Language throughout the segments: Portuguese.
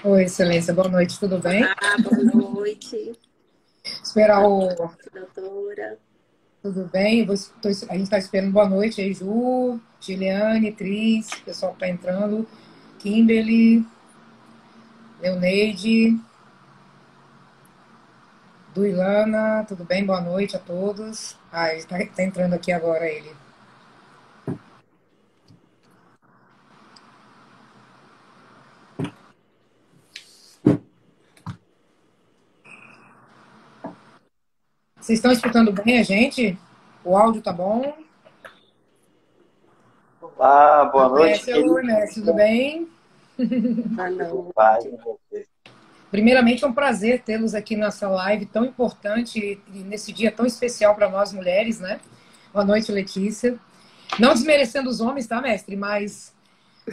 Oi, Excelência, boa noite, tudo bem? Olá, boa noite. Esperar Boa o. noite, doutora. Tudo bem? A gente está esperando boa noite aí, Ju, Giliane, Cris, o pessoal que está entrando, Kimberly, Leoneide, Duilana, tudo bem? Boa noite a todos. Ah, ele tá entrando aqui agora ele. Vocês estão escutando bem a gente? O áudio tá bom? Olá, boa noite, Oi, querido. Messi, tudo bem? Boa Tudo paz noite. com você. Primeiramente, é um prazer tê-los aqui nessa live tão importante e nesse dia tão especial para nós mulheres, né? Boa noite, Letícia. Não desmerecendo os homens, tá, mestre? Mas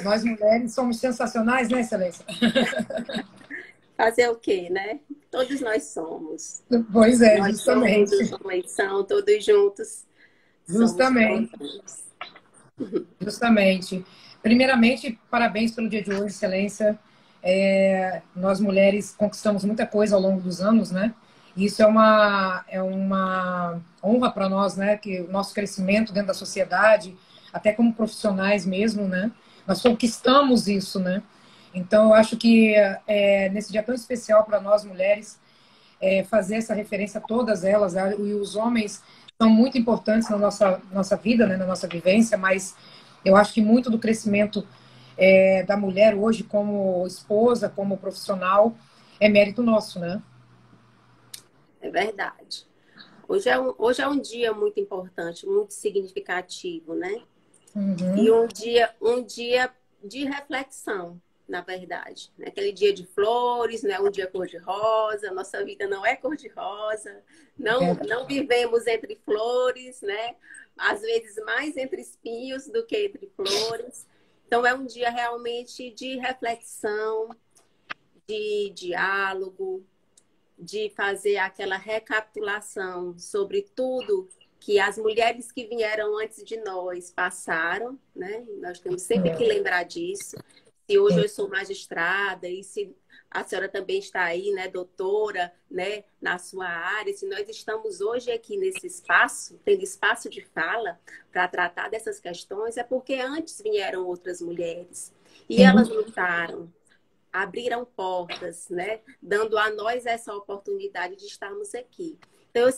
nós mulheres somos sensacionais, né, Excelência? Fazer o quê, né? Todos nós somos. Pois é, Nós somos, justamente. os homens são, todos juntos somos Justamente, poderosos. justamente. Primeiramente, parabéns pelo dia de hoje, Excelência. Nós mulheres conquistamos muita coisa ao longo dos anos, né? E isso é uma honra para nós, né? Que o nosso crescimento dentro da sociedade, até como profissionais mesmo, né? Nós conquistamos isso, né? Então, eu acho que nesse dia tão especial para nós mulheres, fazer essa referência a todas elas, né? E os homens são muito importantes na nossa vida, né? Na nossa vivência, mas eu acho que muito do crescimento da mulher hoje como esposa, como profissional, é mérito nosso, né? É verdade. Hoje é um dia muito importante, muito significativo, né? E Uhum. um dia de reflexão, na verdade. Né? Aquele dia de flores, né? Um dia cor-de-rosa. Nossa vida não é cor-de-rosa. Não vivemos entre flores, né? Às vezes mais entre espinhos do que entre flores. Então é um dia realmente de reflexão, de diálogo, de fazer aquela recapitulação sobre tudo que as mulheres que vieram antes de nós passaram, né? Nós temos sempre que lembrar disso. Se hoje eu sou magistrada e se a senhora também está aí, né, doutora, né, na sua área, se nós estamos hoje aqui nesse espaço, tendo espaço de fala para tratar dessas questões, é porque antes vieram outras mulheres e elas Sim, lutaram, abriram portas, né? Dando a nós essa oportunidade de estarmos aqui. Então, eu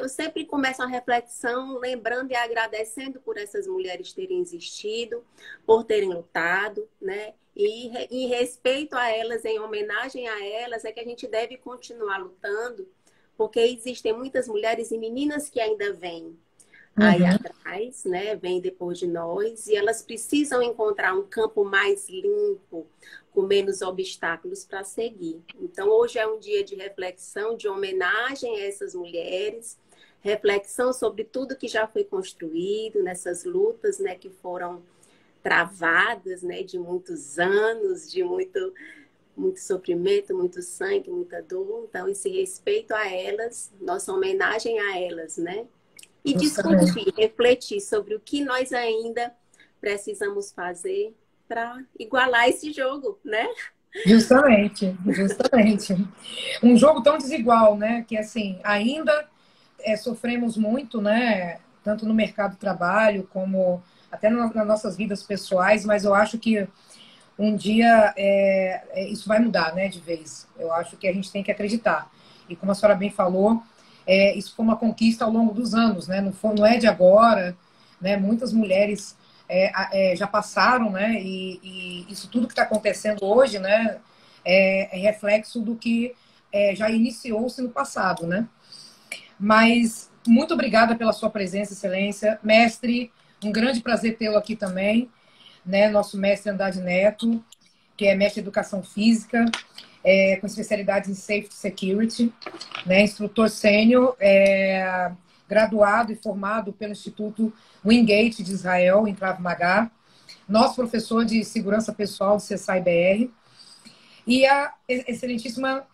sempre começo a reflexão lembrando e agradecendo por essas mulheres terem existido, por terem lutado, né? E em respeito a elas, em homenagem a elas, é que a gente deve continuar lutando, porque existem muitas mulheres e meninas que ainda vêm aí uhum. atrás, né? Vêm depois de nós, e elas precisam encontrar um campo mais limpo, com menos obstáculos para seguir. Então, hoje é um dia de reflexão, de homenagem a essas mulheres, reflexão sobre tudo que já foi construído nessas lutas, né, que foram travadas, né, de muitos anos, de muito sofrimento, muito sangue, muita dor. Então, esse respeito a elas, nossa homenagem a elas, né? E Justamente. discutir, refletir sobre o que nós ainda precisamos fazer para igualar esse jogo, né? Justamente, justamente. Um jogo tão desigual, né? Que assim, ainda sofremos muito, né? Tanto no mercado de trabalho como até nas nossas vidas pessoais, mas eu acho que um dia isso vai mudar, né? De vez. Eu acho que a gente tem que acreditar. E como a senhora bem falou, isso foi uma conquista ao longo dos anos, né? Não é de agora, né? Muitas mulheres já passaram, né? E isso tudo que está acontecendo hoje, né? É reflexo do que já iniciou-se no passado, né? Mas muito obrigada pela sua presença, Excelência. Mestre, um grande prazer tê-lo aqui também, né? Nosso mestre Andrade Neto, que é mestre em Educação Física, com especialidades em Safety Security, né? Instrutor sênior, graduado e formado pelo Instituto Wingate de Israel, em Krav Maga. Nosso professor de Segurança Pessoal do CSI-BR. E a excelentíssima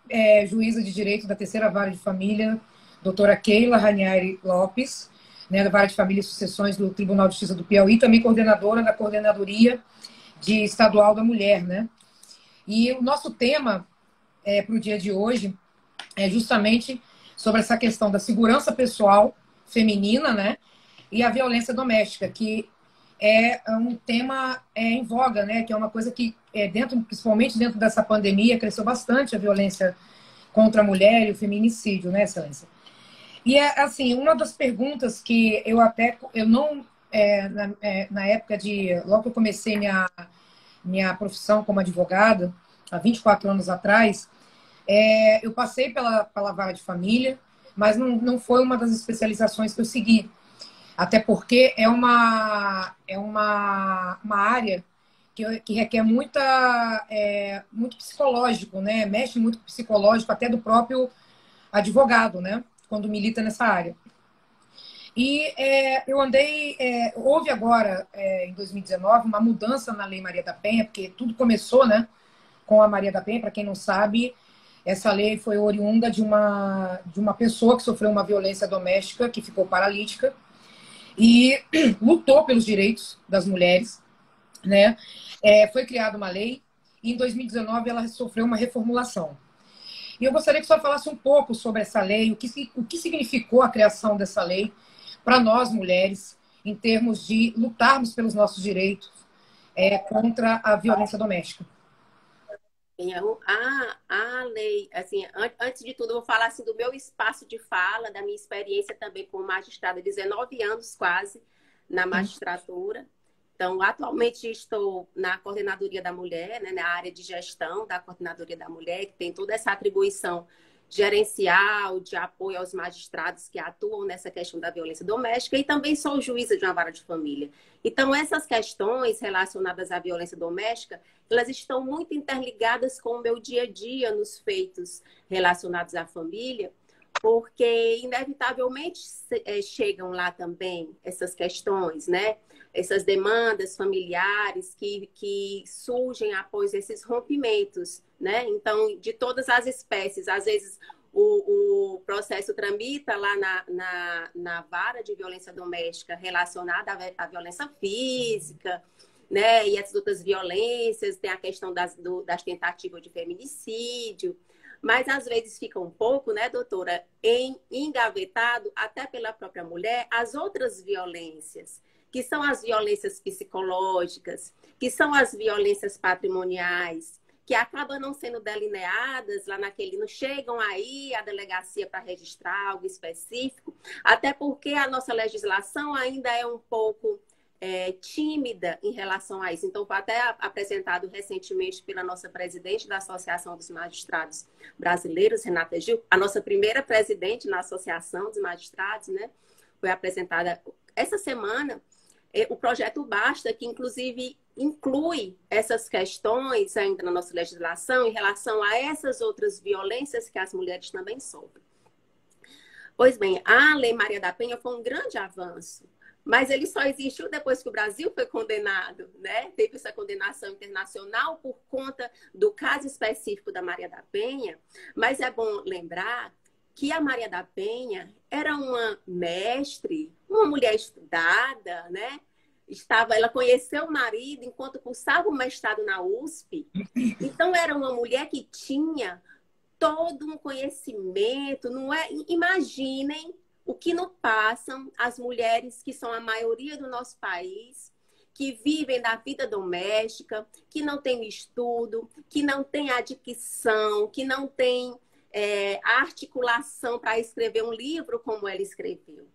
juíza de Direito da Terceira Vara de Família, doutora Keila Ranieri Lopes, né, da Vara de Família e Sucessões do Tribunal de Justiça do Piauí, também coordenadora da Coordenadoria de Estadual da Mulher, né? E o nosso tema para o dia de hoje é justamente sobre essa questão da segurança pessoal feminina, né? E a violência doméstica, que é um tema em voga, né? Que é uma coisa que, principalmente dentro dessa pandemia, cresceu bastante a violência contra a mulher e o feminicídio, né, Excelência? E, assim, uma das perguntas que eu não, na época logo que eu comecei minha profissão como advogada, há 24 anos atrás, eu passei pela vara de família, mas não foi uma das especializações que eu segui. Até porque é uma área que requer muito psicológico, né? Mexe muito com o psicológico até do próprio advogado, né? Quando milita nessa área. E houve agora, em 2019, uma mudança na Lei Maria da Penha, porque tudo começou, né, com a Maria da Penha. Para quem não sabe, essa lei foi oriunda de uma pessoa que sofreu uma violência doméstica, que ficou paralítica, e lutou pelos direitos das mulheres, né? Foi criada uma lei, e em 2019 ela sofreu uma reformulação. E eu gostaria que o senhor falasse um pouco sobre essa lei, o que significou a criação dessa lei para nós, mulheres, em termos de lutarmos pelos nossos direitos contra a violência doméstica. A lei, assim, antes de tudo, eu vou falar assim, do meu espaço de fala, da minha experiência também como magistrada, 19 anos quase na magistratura. Então, atualmente estou na Coordenadoria da Mulher, né, na área de gestão da Coordenadoria da Mulher, que tem toda essa atribuição gerencial, de apoio aos magistrados que atuam nessa questão da violência doméstica, e também sou juíza de uma vara de família. Então, essas questões relacionadas à violência doméstica, elas estão muito interligadas com o meu dia a dia nos feitos relacionados à família, porque inevitavelmente chegam lá também essas questões, né? Essas demandas familiares que surgem após esses rompimentos, né? Então, de todas as espécies, às vezes o processo tramita lá na vara de violência doméstica relacionada à violência física, né? E essas outras violências, tem a questão das tentativas de feminicídio, mas às vezes fica um pouco, né, doutora, engavetado até pela própria mulher as outras violências, que são as violências psicológicas, que são as violências patrimoniais, que acabam não sendo delineadas lá não chegam aí à delegacia para registrar algo específico, até porque a nossa legislação ainda é um pouco tímida em relação a isso. Então, foi até apresentado recentemente pela nossa presidente da Associação dos Magistrados Brasileiros, Renata Gil, a nossa primeira presidente na Associação dos Magistrados, né? Foi apresentada essa semana o projeto Basta, que inclusive inclui essas questões ainda na nossa legislação em relação a essas outras violências que as mulheres também sofrem. Pois bem, a Lei Maria da Penha foi um grande avanço, mas ele só existiu depois que o Brasil foi condenado, né? Teve essa condenação internacional por conta do caso específico da Maria da Penha, mas é bom lembrar que a Maria da Penha era uma mestre, uma mulher estudada, né? Ela conheceu o marido enquanto cursava o mestrado na USP. Então, era uma mulher que tinha todo um conhecimento, não é? Imaginem o que não passam as mulheres que são a maioria do nosso país, que vivem da vida doméstica, que não têm estudo, que não têm a dicção, que não têm a articulação para escrever um livro como ela escreveu.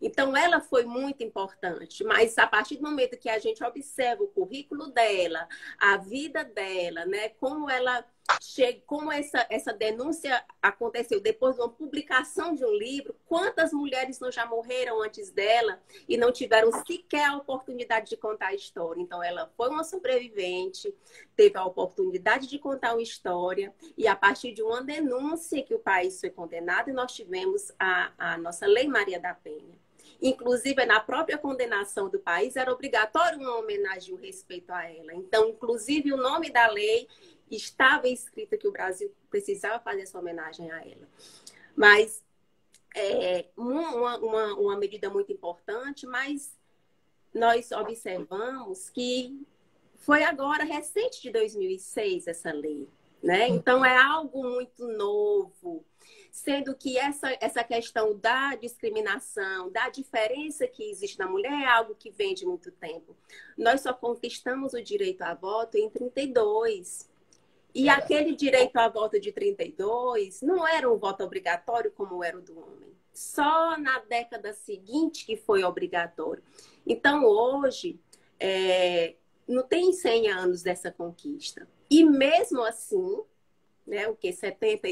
Então, ela foi muito importante, mas a partir do momento que a gente observa o currículo dela, a vida dela, né, como ela chega, como essa denúncia aconteceu depois de uma publicação de um livro, quantas mulheres não já morreram antes dela e não tiveram sequer a oportunidade de contar a história. Então, ela foi uma sobrevivente, teve a oportunidade de contar uma história, e a partir de uma denúncia que o país foi condenado, nós tivemos a nossa Lei Maria da Penha. Inclusive, na própria condenação do país, era obrigatório uma homenagem e um respeito a ela. Então, inclusive, o nome da lei estava escrito que o Brasil precisava fazer essa homenagem a ela. Mas uma medida muito importante, mas nós observamos que Foi agora, recente de 2006, essa lei, né? Então, é algo muito novo. Sendo que essa questão da discriminação, da diferença que existe na mulher é algo que vem de muito tempo. Nós só conquistamos o direito a voto em 32. E aquele direito a voto de 32 não era um voto obrigatório como era o do homem. Só na década seguinte que foi obrigatório. Então, hoje, não tem 100 anos dessa conquista. E mesmo assim, né, 70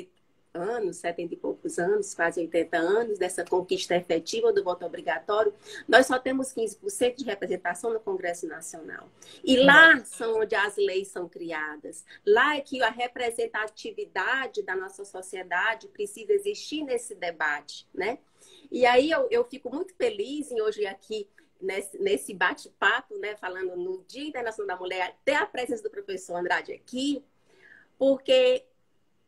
e poucos anos, quase 80 anos, dessa conquista efetiva do voto obrigatório, nós só temos 15% de representação no Congresso Nacional. E lá são onde as leis são criadas. Lá é que a representatividade da nossa sociedade precisa existir nesse debate, né? E aí eu fico muito feliz em hoje aqui, nesse bate-papo, né, falando no Dia Internacional da Mulher, ter a presença do professor Andrade aqui, porque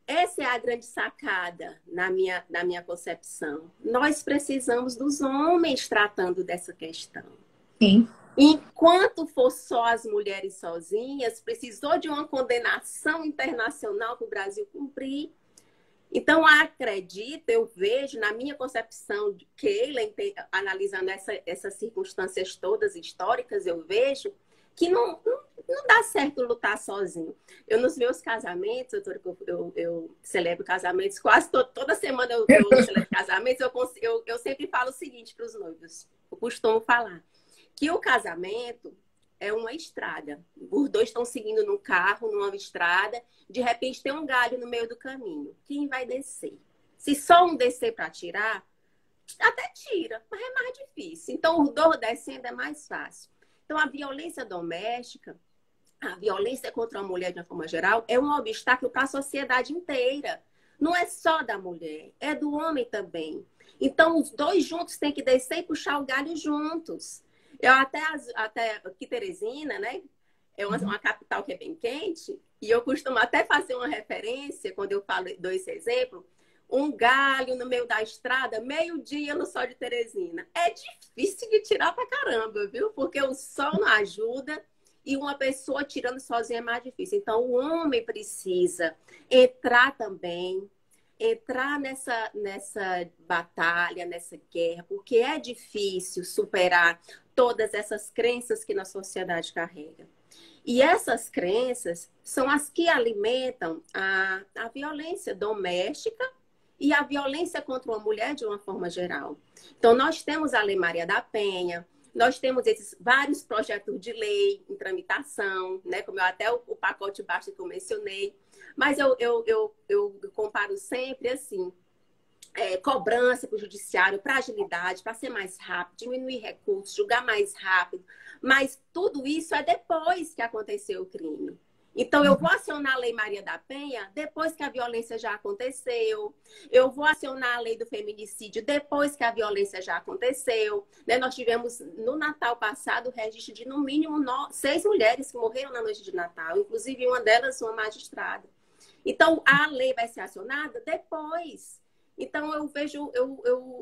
essa é a grande sacada na minha concepção. Nós precisamos dos homens tratando dessa questão. Sim. Enquanto for só as mulheres sozinhas, precisou de uma condenação internacional para o Brasil cumprir. Então, acredito, eu vejo, na minha concepção de Keila, analisando essas circunstâncias todas históricas, eu vejo que não dá certo lutar sozinho. Nos meus casamentos, eu celebro casamentos, quase toda semana eu celebro casamentos, eu sempre falo o seguinte para os noivos, eu costumo falar, que o casamento é uma estrada. Os dois estão seguindo num carro, numa estrada, de repente tem um galho no meio do caminho. Quem vai descer? Se só um descer para tirar, até tira, mas é mais difícil. Então, os dois descendo é mais fácil. Então, a violência doméstica, a violência contra a mulher de uma forma geral, é um obstáculo para a sociedade inteira. Não é só da mulher, é do homem também. Então, os dois juntos têm que descer e puxar o galho juntos. Eu até aqui Teresina, né? É uma capital que é bem quente, e eu costumo até fazer uma referência, quando eu dou esse exemplo, um galho no meio da estrada, meio-dia no sol de Teresina. É difícil de tirar pra caramba, viu? Porque o sol não ajuda e uma pessoa tirando sozinha é mais difícil. Então, o homem precisa entrar também, entrar nessa batalha, nessa guerra, porque é difícil superar todas essas crenças que nossa sociedade carrega. E essas crenças são as que alimentam a violência doméstica e a violência contra uma mulher de uma forma geral. Então, nós temos a Lei Maria da Penha, nós temos esses vários projetos de lei em tramitação, né? Como até o pacote básico que eu mencionei. Mas eu comparo sempre assim, cobrança para o judiciário, para agilidade, para ser mais rápido, diminuir recursos, julgar mais rápido. Mas tudo isso é depois que aconteceu o crime. Então, eu vou acionar a Lei Maria da Penha depois que a violência já aconteceu. Eu vou acionar a lei do feminicídio depois que a violência já aconteceu. Né? Nós tivemos, no Natal passado, o registro de, no mínimo, 6 mulheres que morreram na noite de Natal. Inclusive, uma delas, uma magistrada. Então, a lei vai ser acionada depois. Então,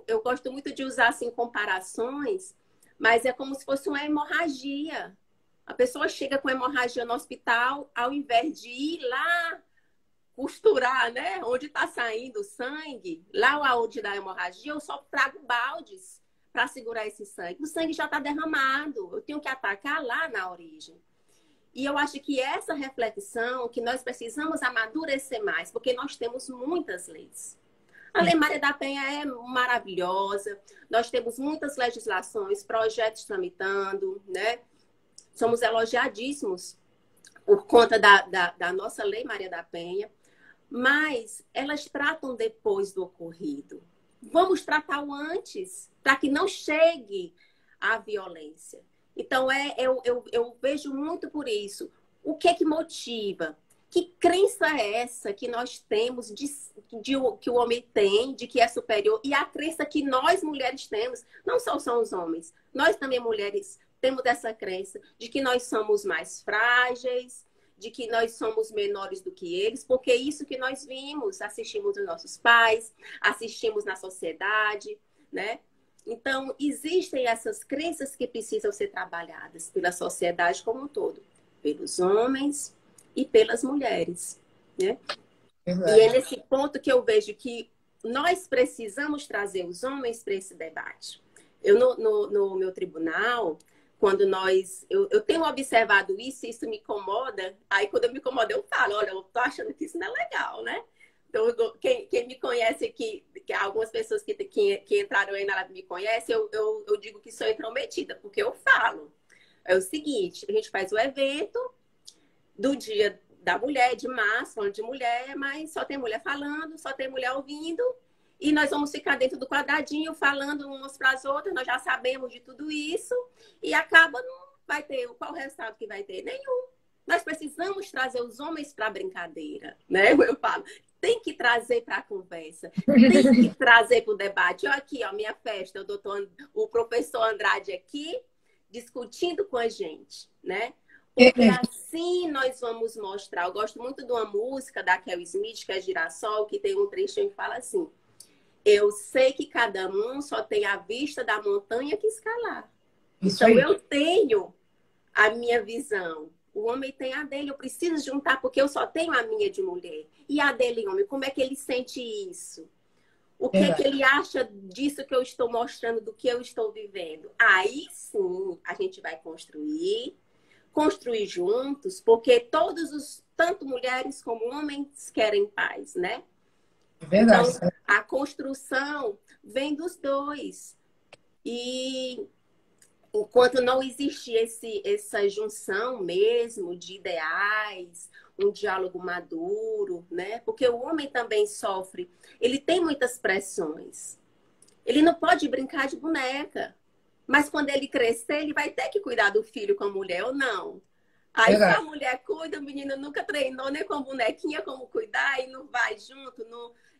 eu gosto muito de usar, assim, comparações, mas é como se fosse uma hemorragia. A pessoa chega com hemorragia no hospital, ao invés de ir lá costurar, né? Onde está saindo o sangue, lá onde dá a hemorragia, eu só trago baldes para segurar esse sangue. O sangue já está derramado, eu tenho que atacar lá na origem. E eu acho que essa reflexão, que nós precisamos amadurecer mais, porque nós temos muitas leis. A Lei Maria da Penha é maravilhosa, nós temos muitas legislações, projetos tramitando, né? Somos elogiadíssimos por conta da nossa Lei Maria da Penha, mas elas tratam depois do ocorrido. Vamos tratar o antes, para que não chegue à violência. Então, eu vejo muito por isso. O que é que motiva? Que crença é essa que nós temos, que o homem tem, de que é superior, e a crença que nós, mulheres, temos, não só são os homens, nós também, mulheres, temos essa crença de que nós somos mais frágeis, de que nós somos menores do que eles, porque é isso que nós vimos, assistimos os nossos pais, assistimos na sociedade, né? Então, existem essas crenças que precisam ser trabalhadas pela sociedade como um todo. pelos homens e pelas mulheres, né? Verdade. E é nesse ponto que eu vejo que nós precisamos trazer os homens para esse debate. Eu, no meu tribunal, quando eu tenho observado isso, e isso me incomoda, aí quando eu me incomodo eu falo, olha, eu tô achando que isso não é legal, né? Então, quem me conhece aqui, que algumas pessoas que entraram aí na live me conhecem, eu digo que sou intrometida, porque eu falo. É o seguinte, a gente faz o evento do Dia da Mulher, de março, falando de mulher, mas só tem mulher falando, só tem mulher ouvindo, e nós vamos ficar dentro do quadradinho falando umas para as outras, nós já sabemos de tudo isso, e acaba, não vai ter, qual o resultado que vai ter? Nenhum. Nós precisamos trazer os homens para a brincadeira, né? Eu falo, tem que trazer para a conversa, tem que trazer para o debate. Olha aqui, ó, minha festa, o professor Andrade aqui, discutindo com a gente, né? Porque assim nós vamos mostrar. Eu gosto muito de uma música da Kel Smith, que é Girassol, que tem um trechinho que fala assim: eu sei que cada um só tem a vista da montanha que escalar. Isso então aí. eu tenho a minha visão. O homem tem a dele. Eu preciso juntar porque eu só tenho a minha de mulher. E a dele, homem, como é que ele sente isso? O que é que ele acha disso que eu estou mostrando, do que eu estou vivendo? Aí sim a gente vai construir juntos, porque tanto mulheres como homens querem paz, né? Verdade. Então, a construção vem dos dois. E enquanto não existe essa junção mesmo de ideais, um diálogo maduro, né? Porque o homem também sofre, ele tem muitas pressões. Ele não pode brincar de boneca. Mas quando ele crescer, ele vai ter que cuidar do filho com a mulher ou não. Aí se a mulher cuida, o menino nunca treinou nem com bonequinha como cuidar e não vai junto,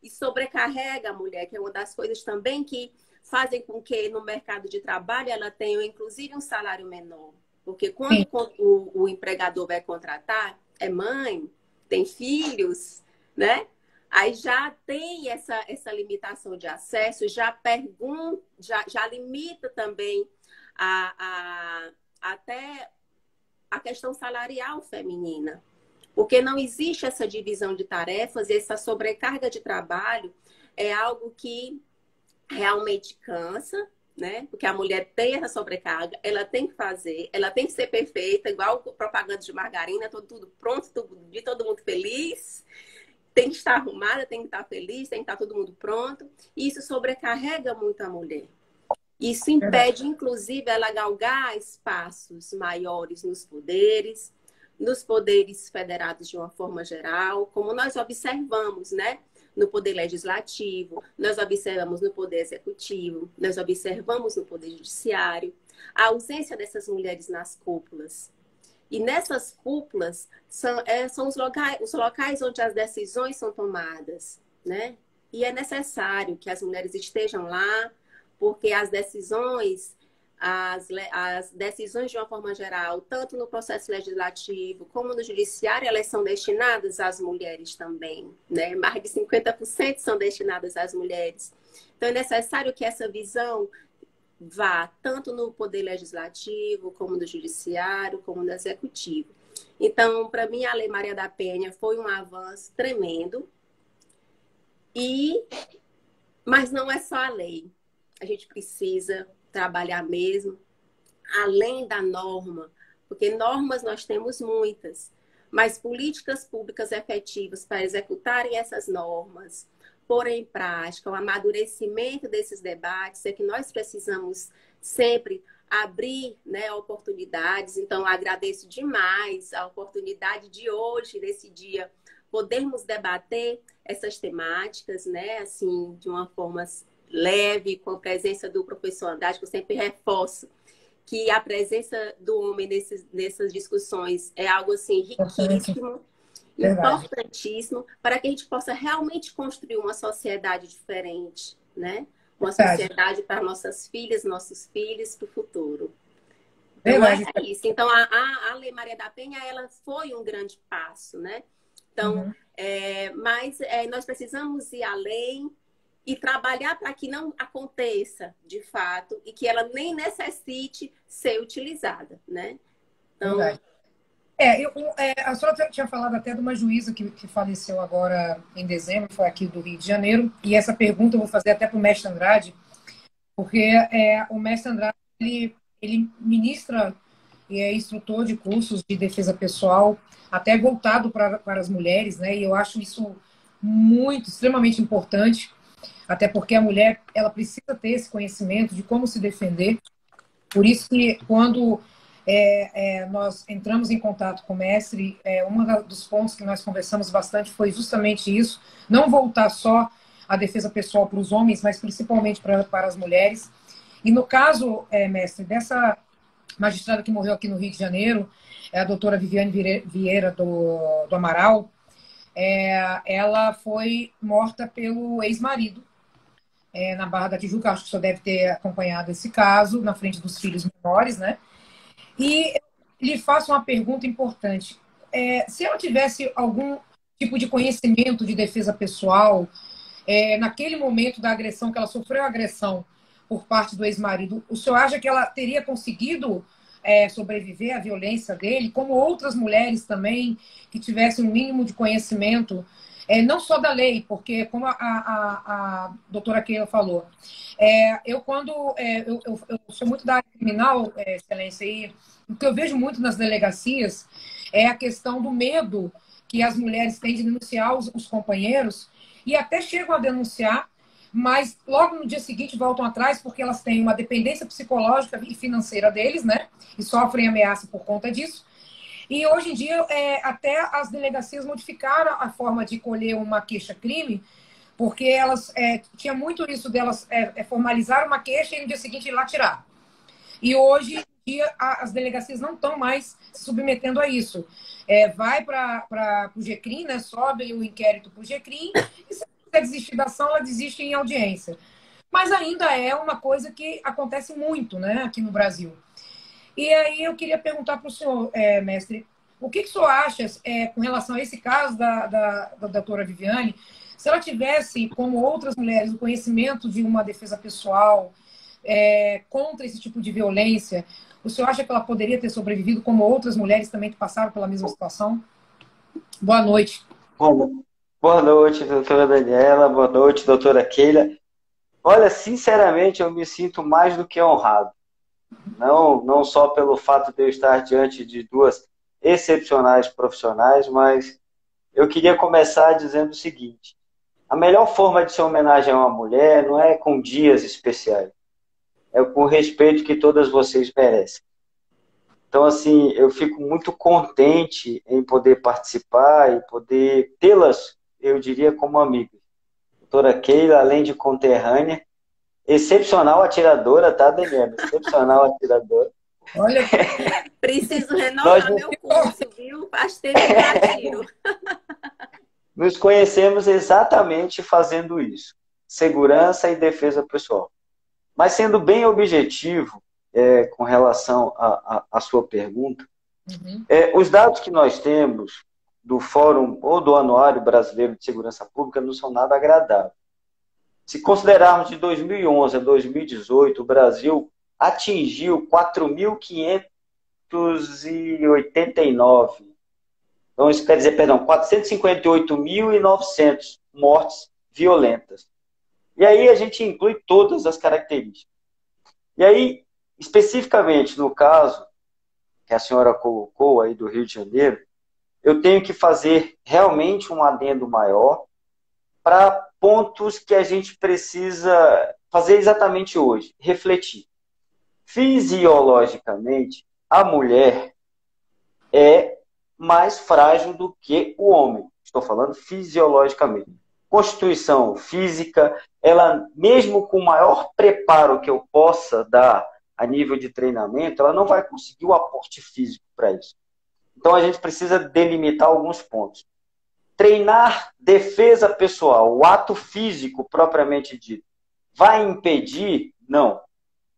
e sobrecarrega a mulher, que é uma das coisas também que fazem com que no mercado de trabalho ela tenha, inclusive, um salário menor. Porque quando o empregador vai contratar, é mãe, tem filhos, né? Aí já tem essa limitação de acesso, já limita também até a questão salarial feminina. Porque não existe essa divisão de tarefas, essa sobrecarga de trabalho é algo que realmente cansa, né? Porque a mulher tem essa sobrecarga, ela tem que fazer, ela tem que ser perfeita, igual propaganda de margarina, tudo pronto, de todo mundo feliz. Tem que estar arrumada, tem que estar feliz, tem que estar todo mundo pronto. E isso sobrecarrega muito a mulher. Isso impede, inclusive, ela galgar espaços maiores nos poderes federados de uma forma geral, como nós observamos, né? No poder legislativo, nós observamos no poder executivo, nós observamos no poder judiciário, a ausência dessas mulheres nas cúpulas. E nessas cúpulas são os locais onde as decisões são tomadas, né? E é necessário que as mulheres estejam lá, porque as decisões de uma forma geral, tanto no processo legislativo como no judiciário, elas são destinadas às mulheres também, né? Mais de 50% são destinadas às mulheres. Então, é necessário que essa visão vá tanto no poder legislativo, como no judiciário, como no executivo. Então, para mim, a Lei Maria da Penha foi um avanço tremendo. Mas não é só a lei. A gente precisa trabalhar mesmo além da norma, porque normas nós temos muitas, mas políticas públicas efetivas para executarem essas normas, pôr em prática, o amadurecimento desses debates, é que nós precisamos sempre abrir, né, oportunidades. Então, agradeço demais a oportunidade de hoje, nesse dia, podermos debater essas temáticas, né, assim, de uma forma leve, com a presença do professor Andrade, que eu sempre reforço que a presença do homem nessas discussões é algo, assim, riquíssimo, importantíssimo, para que a gente possa realmente construir uma sociedade diferente, né? Uma sociedade para nossas filhas, nossos filhos, para o futuro. Então, é isso. Então, a Lei Maria da Penha, ela foi um grande passo, né? Então, mas nós precisamos ir além e trabalhar para que não aconteça, de fato, e que ela nem necessite ser utilizada, né? Então, A senhora tinha falado até de uma juíza que faleceu agora em dezembro, foi aqui do Rio de Janeiro, e essa pergunta eu vou fazer até para o mestre Andrade, porque o mestre Andrade, ele ministra e é instrutor de cursos de defesa pessoal, até voltado para as mulheres, né? E eu acho isso muito, extremamente importante, até porque a mulher, ela precisa ter esse conhecimento de como se defender. Por isso que quando nós entramos em contato com o mestre, um dos pontos que nós conversamos bastante foi justamente isso, não voltar só a defesa pessoal para os homens, mas principalmente para as mulheres. E no caso, mestre, dessa magistrada que morreu aqui no Rio de Janeiro, a doutora Viviane Vieira do Amaral, ela foi morta pelo ex-marido, na Barra da Tijuca. Acho que o senhor deve ter acompanhado esse caso, na frente dos filhos menores, né? E lhe faço uma pergunta importante. Se ela tivesse algum tipo de conhecimento de defesa pessoal, naquele momento da agressão, que ela sofreu agressão por parte do ex-marido, o senhor acha que ela teria conseguido sobreviver à violência dele, como outras mulheres também, que tivessem um mínimo de conhecimento, não só da lei, porque, como a doutora Keila falou, eu sou muito da área criminal, excelência, e o que eu vejo muito nas delegacias é a questão do medo que as mulheres têm de denunciar os companheiros, e até chegam a denunciar, mas logo no dia seguinte voltam atrás porque elas têm uma dependência psicológica e financeira deles, né? E sofrem ameaça por conta disso. E hoje em dia, até as delegacias modificaram a forma de colher uma queixa-crime, porque elas tinha muito isso delas formalizar uma queixa e no dia seguinte ir lá tirar. E hoje em dia as delegacias não estão mais se submetendo a isso. Vai para o GCRIM, né? Sobe o inquérito para o GCRIM, e se quiser desistir da ação, ela desiste em audiência. Mas ainda é uma coisa que acontece muito, né, aqui no Brasil. E aí eu queria perguntar para o senhor, mestre, o que o senhor acha com relação a esse caso da doutora Viviane, se ela tivesse, como outras mulheres, o conhecimento de uma defesa pessoal contra esse tipo de violência, o senhor acha que ela poderia ter sobrevivido como outras mulheres também que passaram pela mesma situação? Boa noite. Boa noite, doutora Daniela. Boa noite, doutora Keila. Olha, sinceramente, eu me sinto mais do que honrado. Não só pelo fato de eu estar diante de duas excepcionais profissionais, mas eu queria começar dizendo o seguinte: a melhor forma de se homenagear uma mulher não é com dias especiais, é com o respeito que todas vocês merecem. Então, assim, eu fico muito contente em poder participar e poder tê-las, eu diria, como amigas. Doutora Keila, além de conterrânea, excepcional atiradora, tá, Daniela? Excepcional atiradora. Olha, preciso renovar meu curso, viu? Faz tempo que eu atiro. Nos conhecemos exatamente fazendo isso. Segurança e defesa pessoal. Mas sendo bem objetivo com relação à sua pergunta, os dados que nós temos do Fórum ou do Anuário Brasileiro de Segurança Pública não são nada agradáveis. Se considerarmos de 2011 a 2018, o Brasil atingiu 4.589. Então, isso quer dizer, 458.900 mortes violentas. E aí a gente inclui todas as características. E aí, especificamente no caso que a senhora colocou aí do Rio de Janeiro, eu tenho que fazer realmente um adendo maior para pontos que a gente precisa fazer exatamente hoje, refletir. Fisiologicamente, a mulher é mais frágil do que o homem. Estou falando fisiologicamente. Constituição física, ela, mesmo com o maior preparo que eu possa dar a nível de treinamento, ela não vai conseguir o aporte físico para isso. Então, a gente precisa delimitar alguns pontos. Treinar defesa pessoal, o ato físico propriamente dito, vai impedir? Não.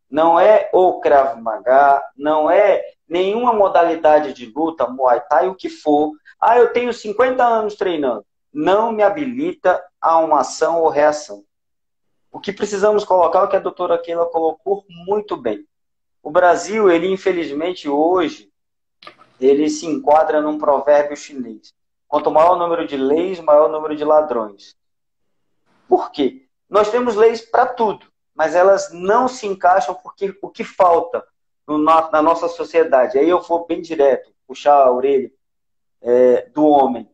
Não é o Krav Maga, não é nenhuma modalidade de luta, Muay Thai, o que for. Eu tenho 50 anos treinando. Não me habilita a uma ação ou reação. O que precisamos colocar é o que a doutora Keila colocou muito bem. O Brasil, ele infelizmente hoje, ele se enquadra num provérbio chinês. Quanto maior o número de leis, maior o número de ladrões. Por quê? Nós temos leis para tudo, mas elas não se encaixam porque o que falta na nossa sociedade, aí eu vou bem direto, puxar a orelha do homem,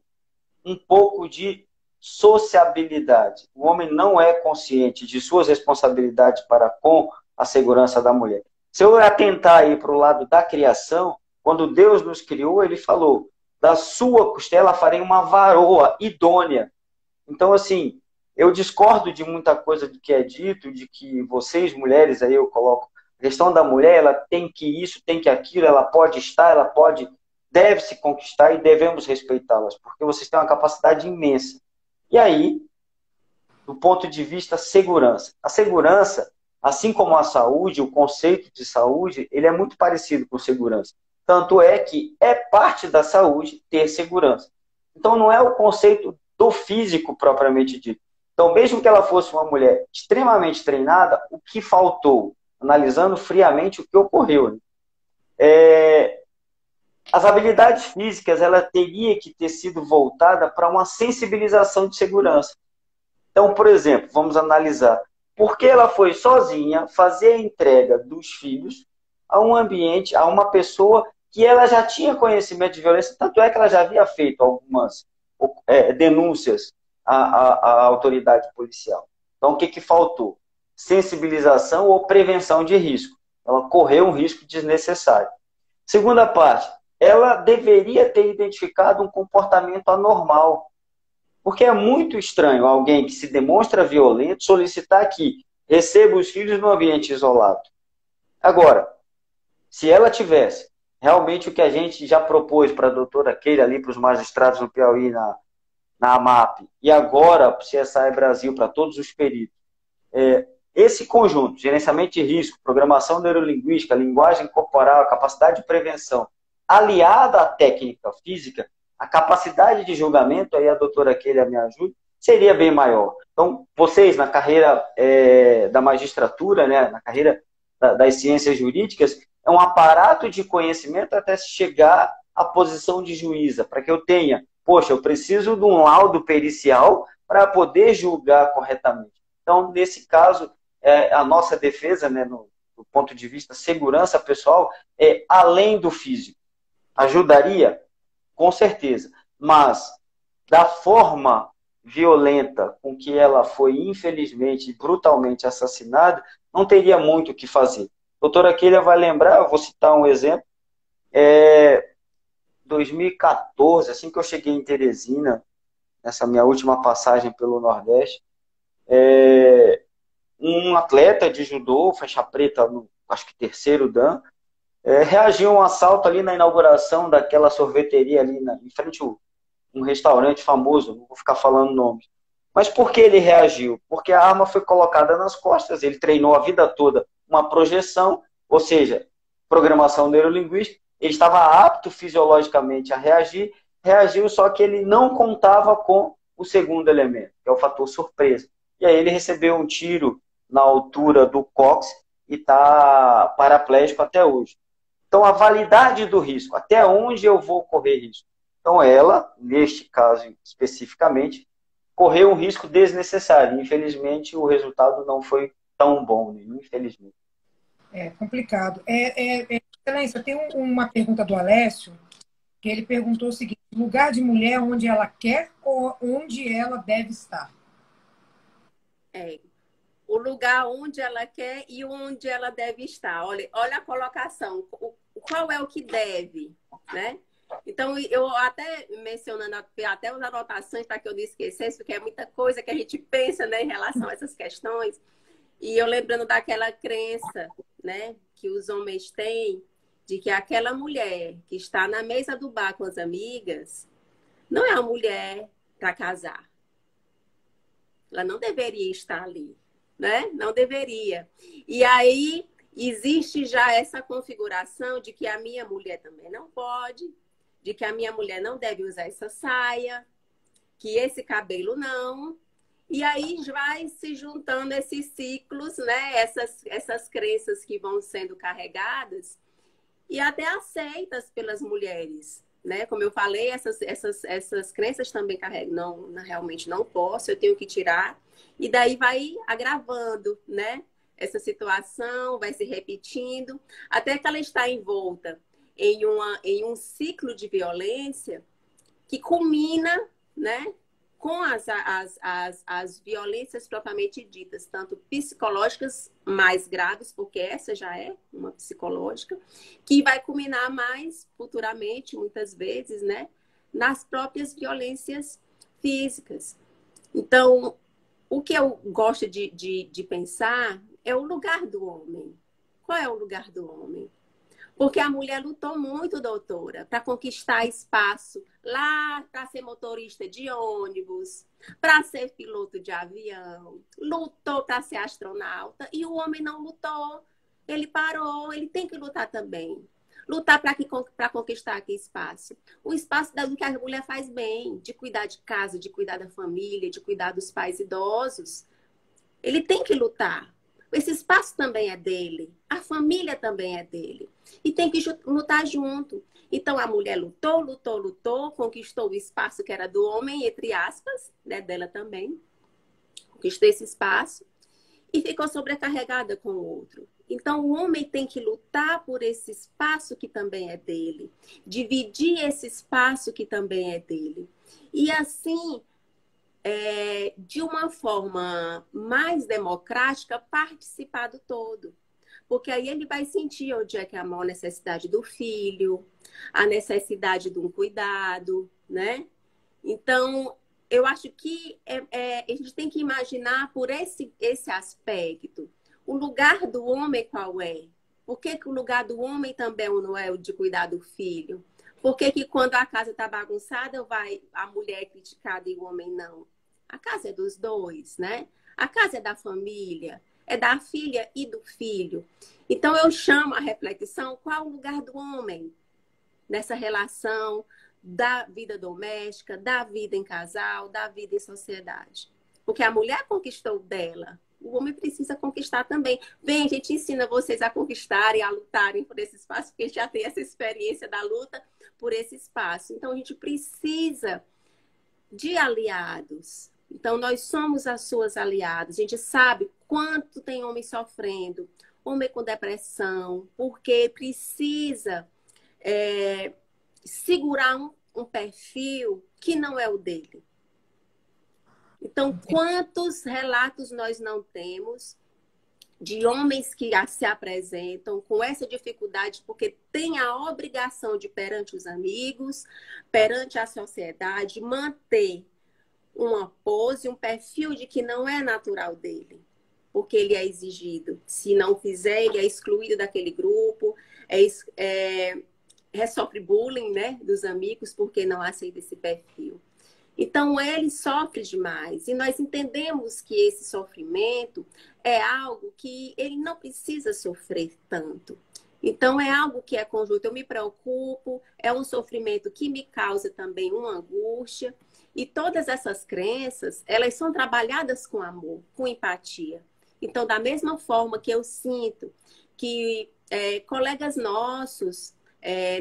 um pouco de sociabilidade. O homem não é consciente de suas responsabilidades para com a segurança da mulher. Se eu atentar aí para o lado da criação, quando Deus nos criou, ele falou, da sua costela farei uma varoa idônea. Então, assim, eu discordo de muita coisa do que é dito, de que vocês, mulheres, aí eu coloco, a questão da mulher, ela tem que isso, tem que aquilo, ela pode estar, ela pode, deve se conquistar e devemos respeitá-las, porque vocês têm uma capacidade imensa. E aí, do ponto de vista segurança. A segurança, assim como a saúde, o conceito de saúde, ele é muito parecido com segurança. Tanto é que é parte da saúde ter segurança. Então, não é o conceito do físico propriamente dito. Então, mesmo que ela fosse uma mulher extremamente treinada, o que faltou? Analisando friamente o que ocorreu. Né? As habilidades físicas, ela teria que ter sido voltada para uma sensibilização de segurança. Então, por exemplo, vamos analisar. Por que ela foi sozinha fazer a entrega dos filhos a um ambiente, a uma pessoa que ela já tinha conhecimento de violência, tanto é que ela já havia feito algumas denúncias à autoridade policial. Então, o que faltou? Sensibilização ou prevenção de risco. Ela correu um risco desnecessário. Segunda parte, ela deveria ter identificado um comportamento anormal. Porque é muito estranho alguém que se demonstra violento solicitar que receba os filhos num ambiente isolado. Agora, se ela tivesse realmente o que a gente já propôs para a doutora Keila ali, para os magistrados no Piauí, na AMAP, e agora para o CSI Brasil, para todos os peritos, esse conjunto, gerenciamento de risco, programação neurolinguística, linguagem corporal, capacidade de prevenção, aliada à técnica física, a capacidade de julgamento, aí a doutora Keila me ajuda, seria bem maior. Então, vocês, na carreira da magistratura, né, na carreira das ciências jurídicas, é um aparato de conhecimento até chegar à posição de juíza, para que eu tenha, poxa, eu preciso de um laudo pericial para poder julgar corretamente. Então, nesse caso, a nossa defesa, né, do ponto de vista segurança pessoal, é além do físico. Ajudaria? Com certeza. Mas, da forma violenta com que ela foi, infelizmente, brutalmente assassinada, não teria muito o que fazer. A doutora Keila vai lembrar, eu vou citar um exemplo, 2014, assim que eu cheguei em Teresina, nessa minha última passagem pelo Nordeste, um atleta de judô, faixa preta, acho que terceiro dan, reagiu a um assalto ali na inauguração daquela sorveteria ali em frente a um restaurante famoso, não vou ficar falando nomes. Mas por que ele reagiu? Porque a arma foi colocada nas costas, ele treinou a vida toda uma projeção, ou seja, programação neurolinguística, ele estava apto fisiologicamente a reagir, reagiu, só que ele não contava com o segundo elemento, que é o fator surpresa. E aí ele recebeu um tiro na altura do cóccix e está paraplégico até hoje. Então, a validade do risco, até onde eu vou correr risco? Então, ela, neste caso especificamente, correu um risco desnecessário. Infelizmente, o resultado não foi tão bom, né? Infelizmente. É complicado. Excelência, tem uma pergunta do Alessio, que ele perguntou o seguinte: lugar de mulher onde ela quer ou onde ela deve estar? O lugar onde ela quer e onde ela deve estar. Olha a colocação. Qual é o que deve, né? Então, eu até mencionando até as anotações para que eu não esquecesse, porque é muita coisa que a gente pensa, né, em relação a essas questões. E eu lembrando daquela crença, né, que os homens têm de que aquela mulher que está na mesa do bar com as amigas não é uma mulher para casar. Ela não deveria estar ali, né? Não deveria. E aí existe já essa configuração de que a minha mulher também não pode, de que a minha mulher não deve usar essa saia, que esse cabelo não. E aí vai se juntando esses ciclos, né? Essas crenças que vão sendo carregadas. e até aceitas pelas mulheres, né? Como eu falei, essas crenças também carregam, realmente não posso, eu tenho que tirar, e daí vai agravando, né? Essa situação vai se repetindo, até que ela está envolta em um ciclo de violência que culmina, né, com as violências propriamente ditas, tanto psicológicas mais graves, porque essa já é uma psicológica, que vai culminar mais futuramente, muitas vezes, né, nas próprias violências físicas. Então, o que eu gosto de pensar é o lugar do homem. Qual é o lugar do homem? Porque a mulher lutou muito, doutora, para conquistar espaço lá, para ser motorista de ônibus, para ser piloto de avião, lutou para ser astronauta, e o homem não lutou. Ele parou, ele tem que lutar também. Lutar para conquistar aqui espaço. O espaço do que a mulher faz bem, de cuidar de casa, de cuidar da família, de cuidar dos pais idosos. Ele tem que lutar. Esse espaço também é dele. A família também é dele. E tem que lutar junto. Então, a mulher lutou, lutou, lutou, conquistou o espaço que era do homem, entre aspas, né, dela também. Conquistou esse espaço e ficou sobrecarregada com o outro. Então, o homem tem que lutar por esse espaço que também é dele. Dividir esse espaço que também é dele. E assim... de uma forma mais democrática, participar do todo. Porque aí ele vai sentir onde é que é a maior necessidade do filho, a necessidade de um cuidado, né? Então, eu acho que a gente tem que imaginar por esse aspecto. O lugar do homem qual é? Por que o lugar do homem também não é o de cuidar do filho? Por que quando a casa está bagunçada, a mulher é criticada e o homem não? A casa é dos dois, né? A casa é da família, é da filha e do filho. Então, eu chamo a reflexão qual o lugar do homem nessa relação da vida doméstica, da vida em casal, da vida em sociedade. Porque a mulher conquistou dela, o homem precisa conquistar também. Bem, a gente ensina vocês a conquistarem, a lutarem por esse espaço, porque a gente já tem essa experiência da luta por esse espaço. Então, a gente precisa de aliados. Então, nós somos as suas aliadas. A gente sabe quanto tem homem sofrendo, homem com depressão, porque precisa segurar um perfil que não é o dele. Então, quantos relatos nós não temos de homens que se apresentam com essa dificuldade porque tem a obrigação de, perante os amigos, perante a sociedade, manter uma pose, um perfil de que não é natural dele, porque ele é exigido. Se não fizer, ele é excluído daquele grupo, sofre bullying, né, dos amigos, porque não aceita esse perfil. Então, ele sofre demais. E nós entendemos que esse sofrimento é algo que ele não precisa sofrer tanto. Então, é algo que é conjunto. Eu me preocupo, é um sofrimento que me causa também uma angústia. E todas essas crenças, elas são trabalhadas com amor, com empatia. Então, da mesma forma que eu sinto que colegas nossos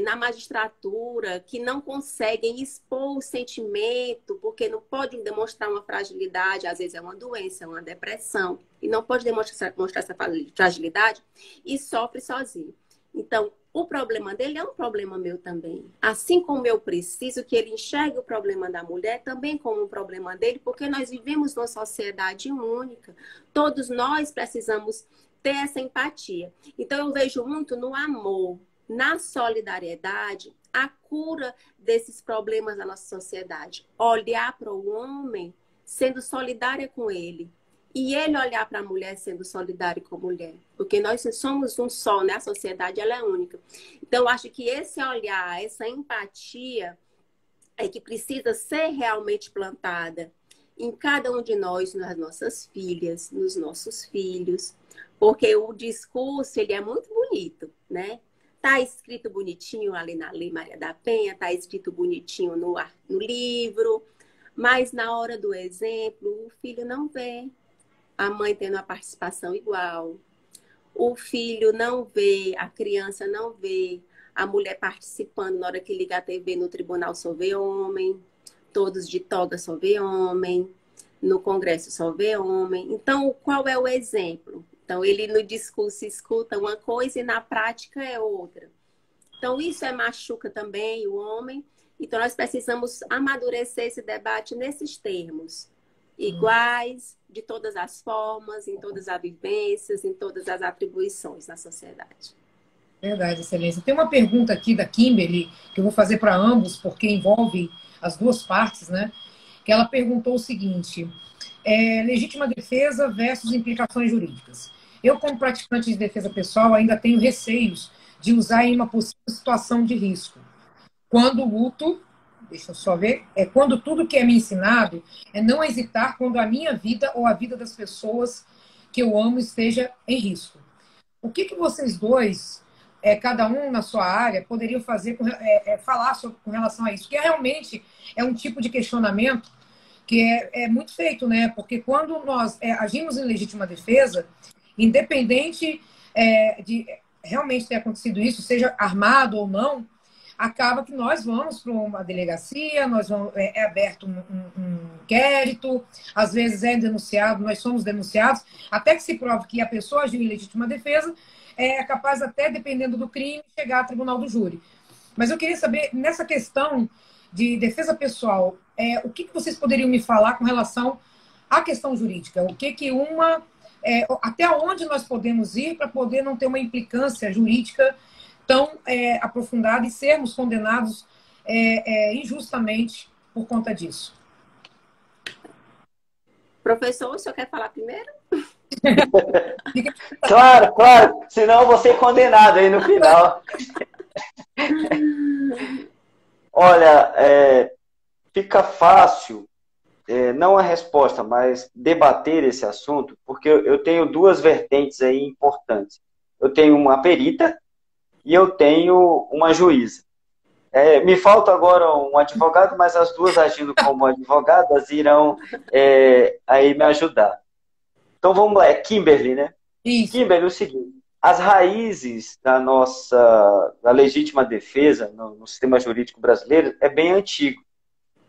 na magistratura que não conseguem expor o sentimento, porque não podem demonstrar uma fragilidade, às vezes é uma doença, é uma depressão, e não pode demonstrar essa fragilidade e sofre sozinho. Então, o problema dele é um problema meu também. Assim como eu preciso que ele enxergue o problema da mulher, também como um problema dele, porque nós vivemos numa sociedade única. Todos nós precisamos ter essa empatia. Então, eu vejo muito no amor, na solidariedade, a cura desses problemas da nossa sociedade. Olhar para o homem sendo solidária com ele. E ele olhar para a mulher sendo solidário com a mulher. Porque nós somos um só, né? A sociedade ela é única. Então, eu acho que esse olhar, essa empatia é que precisa ser realmente plantada em cada um de nós, nas nossas filhas, nos nossos filhos. Porque o discurso, ele é muito bonito, né? Tá escrito bonitinho ali na Lei Maria da Penha, tá escrito bonitinho no livro, mas na hora do exemplo, o filho não vê. A mãe tendo a participação igual. O filho não vê, a criança não vê a mulher participando na hora que liga a TV no tribunal só vê homem, todos de toga só vê homem, no Congresso só vê homem. Então, qual é o exemplo? Então, ele no discurso escuta uma coisa e na prática é outra. Então, isso machuca também o homem. Então, nós precisamos amadurecer esse debate nesses termos. Iguais, de todas as formas, em todas as vivências, em todas as atribuições na sociedade. Verdade, Excelência. Tem uma pergunta aqui da Kimberly, que eu vou fazer para ambos, porque envolve as duas partes, né? Que ela perguntou o seguinte: legítima defesa versus implicações jurídicas. Eu, como praticante de defesa pessoal, ainda tenho receios de usar em uma possível situação de risco. Quando luto, deixa eu só ver, quando tudo que é me ensinado é não hesitar quando a minha vida ou a vida das pessoas que eu amo esteja em risco. O que vocês dois, cada um na sua área, poderiam fazer, falar com relação a isso? Que realmente é um tipo de questionamento que é muito feito, né? Porque quando nós agimos em legítima defesa, independente de realmente ter acontecido isso, seja armado ou não, acaba que nós vamos para uma delegacia, nós vamos, aberto um inquérito, às vezes é denunciado, nós somos denunciados, até que se prove que a pessoa agiu em legítima defesa, é capaz até, dependendo do crime, chegar ao tribunal do júri. Mas eu queria saber, nessa questão de defesa pessoal, o que vocês poderiam me falar com relação à questão jurídica? O que até onde nós podemos ir para poder não ter uma implicância jurídica tão aprofundada e sermos condenados injustamente por conta disso? Professor, o senhor quer falar primeiro? Claro, claro. Senão eu vou ser condenado aí no final. Olha, fica fácil, não a resposta, mas debater esse assunto, porque eu tenho duas vertentes aí importantes. Eu tenho uma perita e eu tenho uma juíza. Me falta agora um advogado, mas as duas agindo como advogadas irão aí me ajudar. Então vamos lá, Kimberly, né? Isso. Kimberly, é o seguinte: as raízes da legítima defesa no sistema jurídico brasileiro é bem antigo.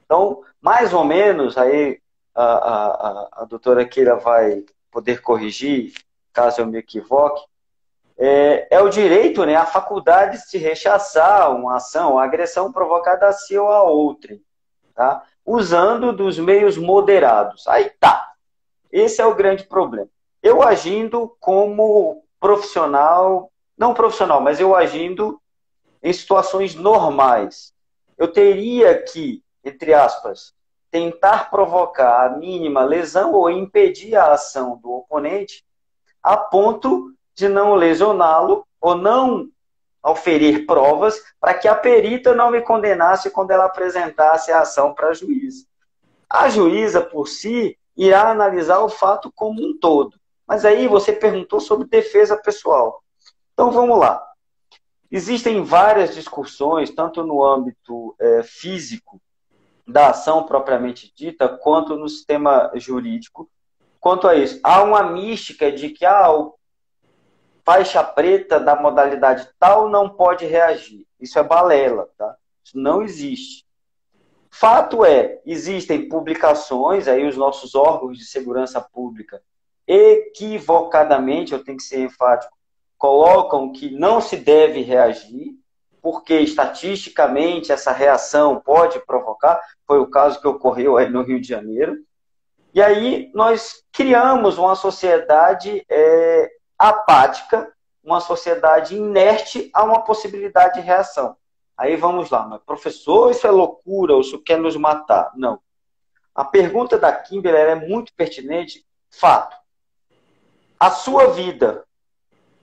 Então, mais ou menos, aí a doutora Keila vai poder corrigir, caso eu me equivoque, é o direito, né, a faculdade de rechaçar uma ação, uma agressão provocada a si ou a outrem, tá? Usando dos meios moderados. Aí tá. Esse é o grande problema. Eu agindo como profissional, não profissional, mas eu agindo em situações normais, eu teria que, entre aspas, tentar provocar a mínima lesão ou impedir a ação do oponente a ponto de não lesioná-lo ou não oferir provas para que a perita não me condenasse quando ela apresentasse a ação para a juíza. A juíza, por si, irá analisar o fato como um todo. Mas aí você perguntou sobre defesa pessoal. Então vamos lá. Existem várias discussões, tanto no âmbito físico da ação propriamente dita, quanto no sistema jurídico. Quanto a isso, há uma mística de que o faixa preta da modalidade tal não pode reagir. Isso é balela, tá? Isso não existe. Fato existem publicações, aí os nossos órgãos de segurança pública, equivocadamente, eu tenho que ser enfático, colocam que não se deve reagir, porque estatisticamente essa reação pode provocar, foi o caso que ocorreu aí no Rio de Janeiro. E aí nós criamos uma sociedade apática, uma sociedade inerte a uma possibilidade de reação. Aí vamos lá, mas professor, isso é loucura, ou isso quer nos matar? Não. A pergunta da Kimberly é muito pertinente. Fato. A sua vida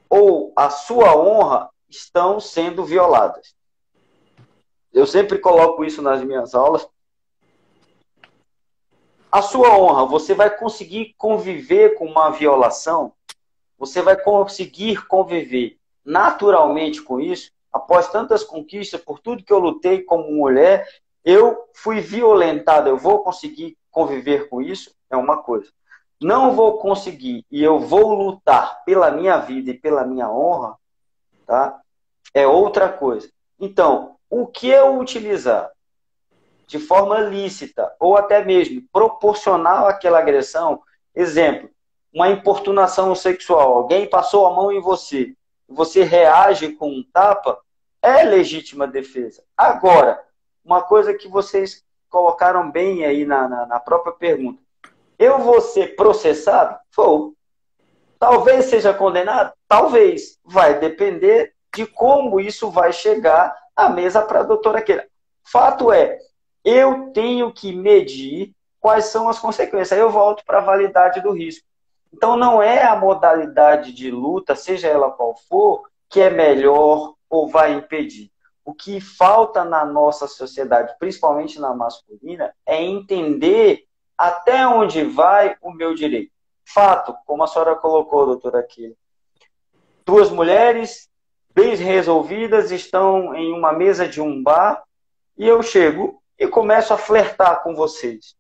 ou a sua honra estão sendo violadas. Eu sempre coloco isso nas minhas aulas. A sua honra, você vai conseguir conviver com uma violação? Você vai conseguir conviver naturalmente com isso? Após tantas conquistas, por tudo que eu lutei como mulher, eu fui violentada. Eu vou conseguir conviver com isso? É uma coisa. Não vou conseguir e eu vou lutar pela minha vida e pela minha honra, tá? é outra coisa. Então, o que eu utilizar de forma lícita ou até mesmo proporcional àquela agressão, exemplo, uma importunação sexual, alguém passou a mão em você, você reage com um tapa, é legítima defesa. Agora, uma coisa que vocês colocaram bem aí na própria pergunta, eu vou ser processado? Vou. Talvez seja condenado? Talvez. Vai depender de como isso vai chegar à mesa para a doutora Keila. Fato é, eu tenho que medir quais são as consequências. Aí eu volto para a validade do risco. Então, não é a modalidade de luta, seja ela qual for, que é melhor ou vai impedir. O que falta na nossa sociedade, principalmente na masculina, é entender até onde vai o meu direito. Fato, como a senhora colocou, doutora Keila, duas mulheres bem resolvidas estão em uma mesa de um bar e eu chego e começo a flertar com vocês.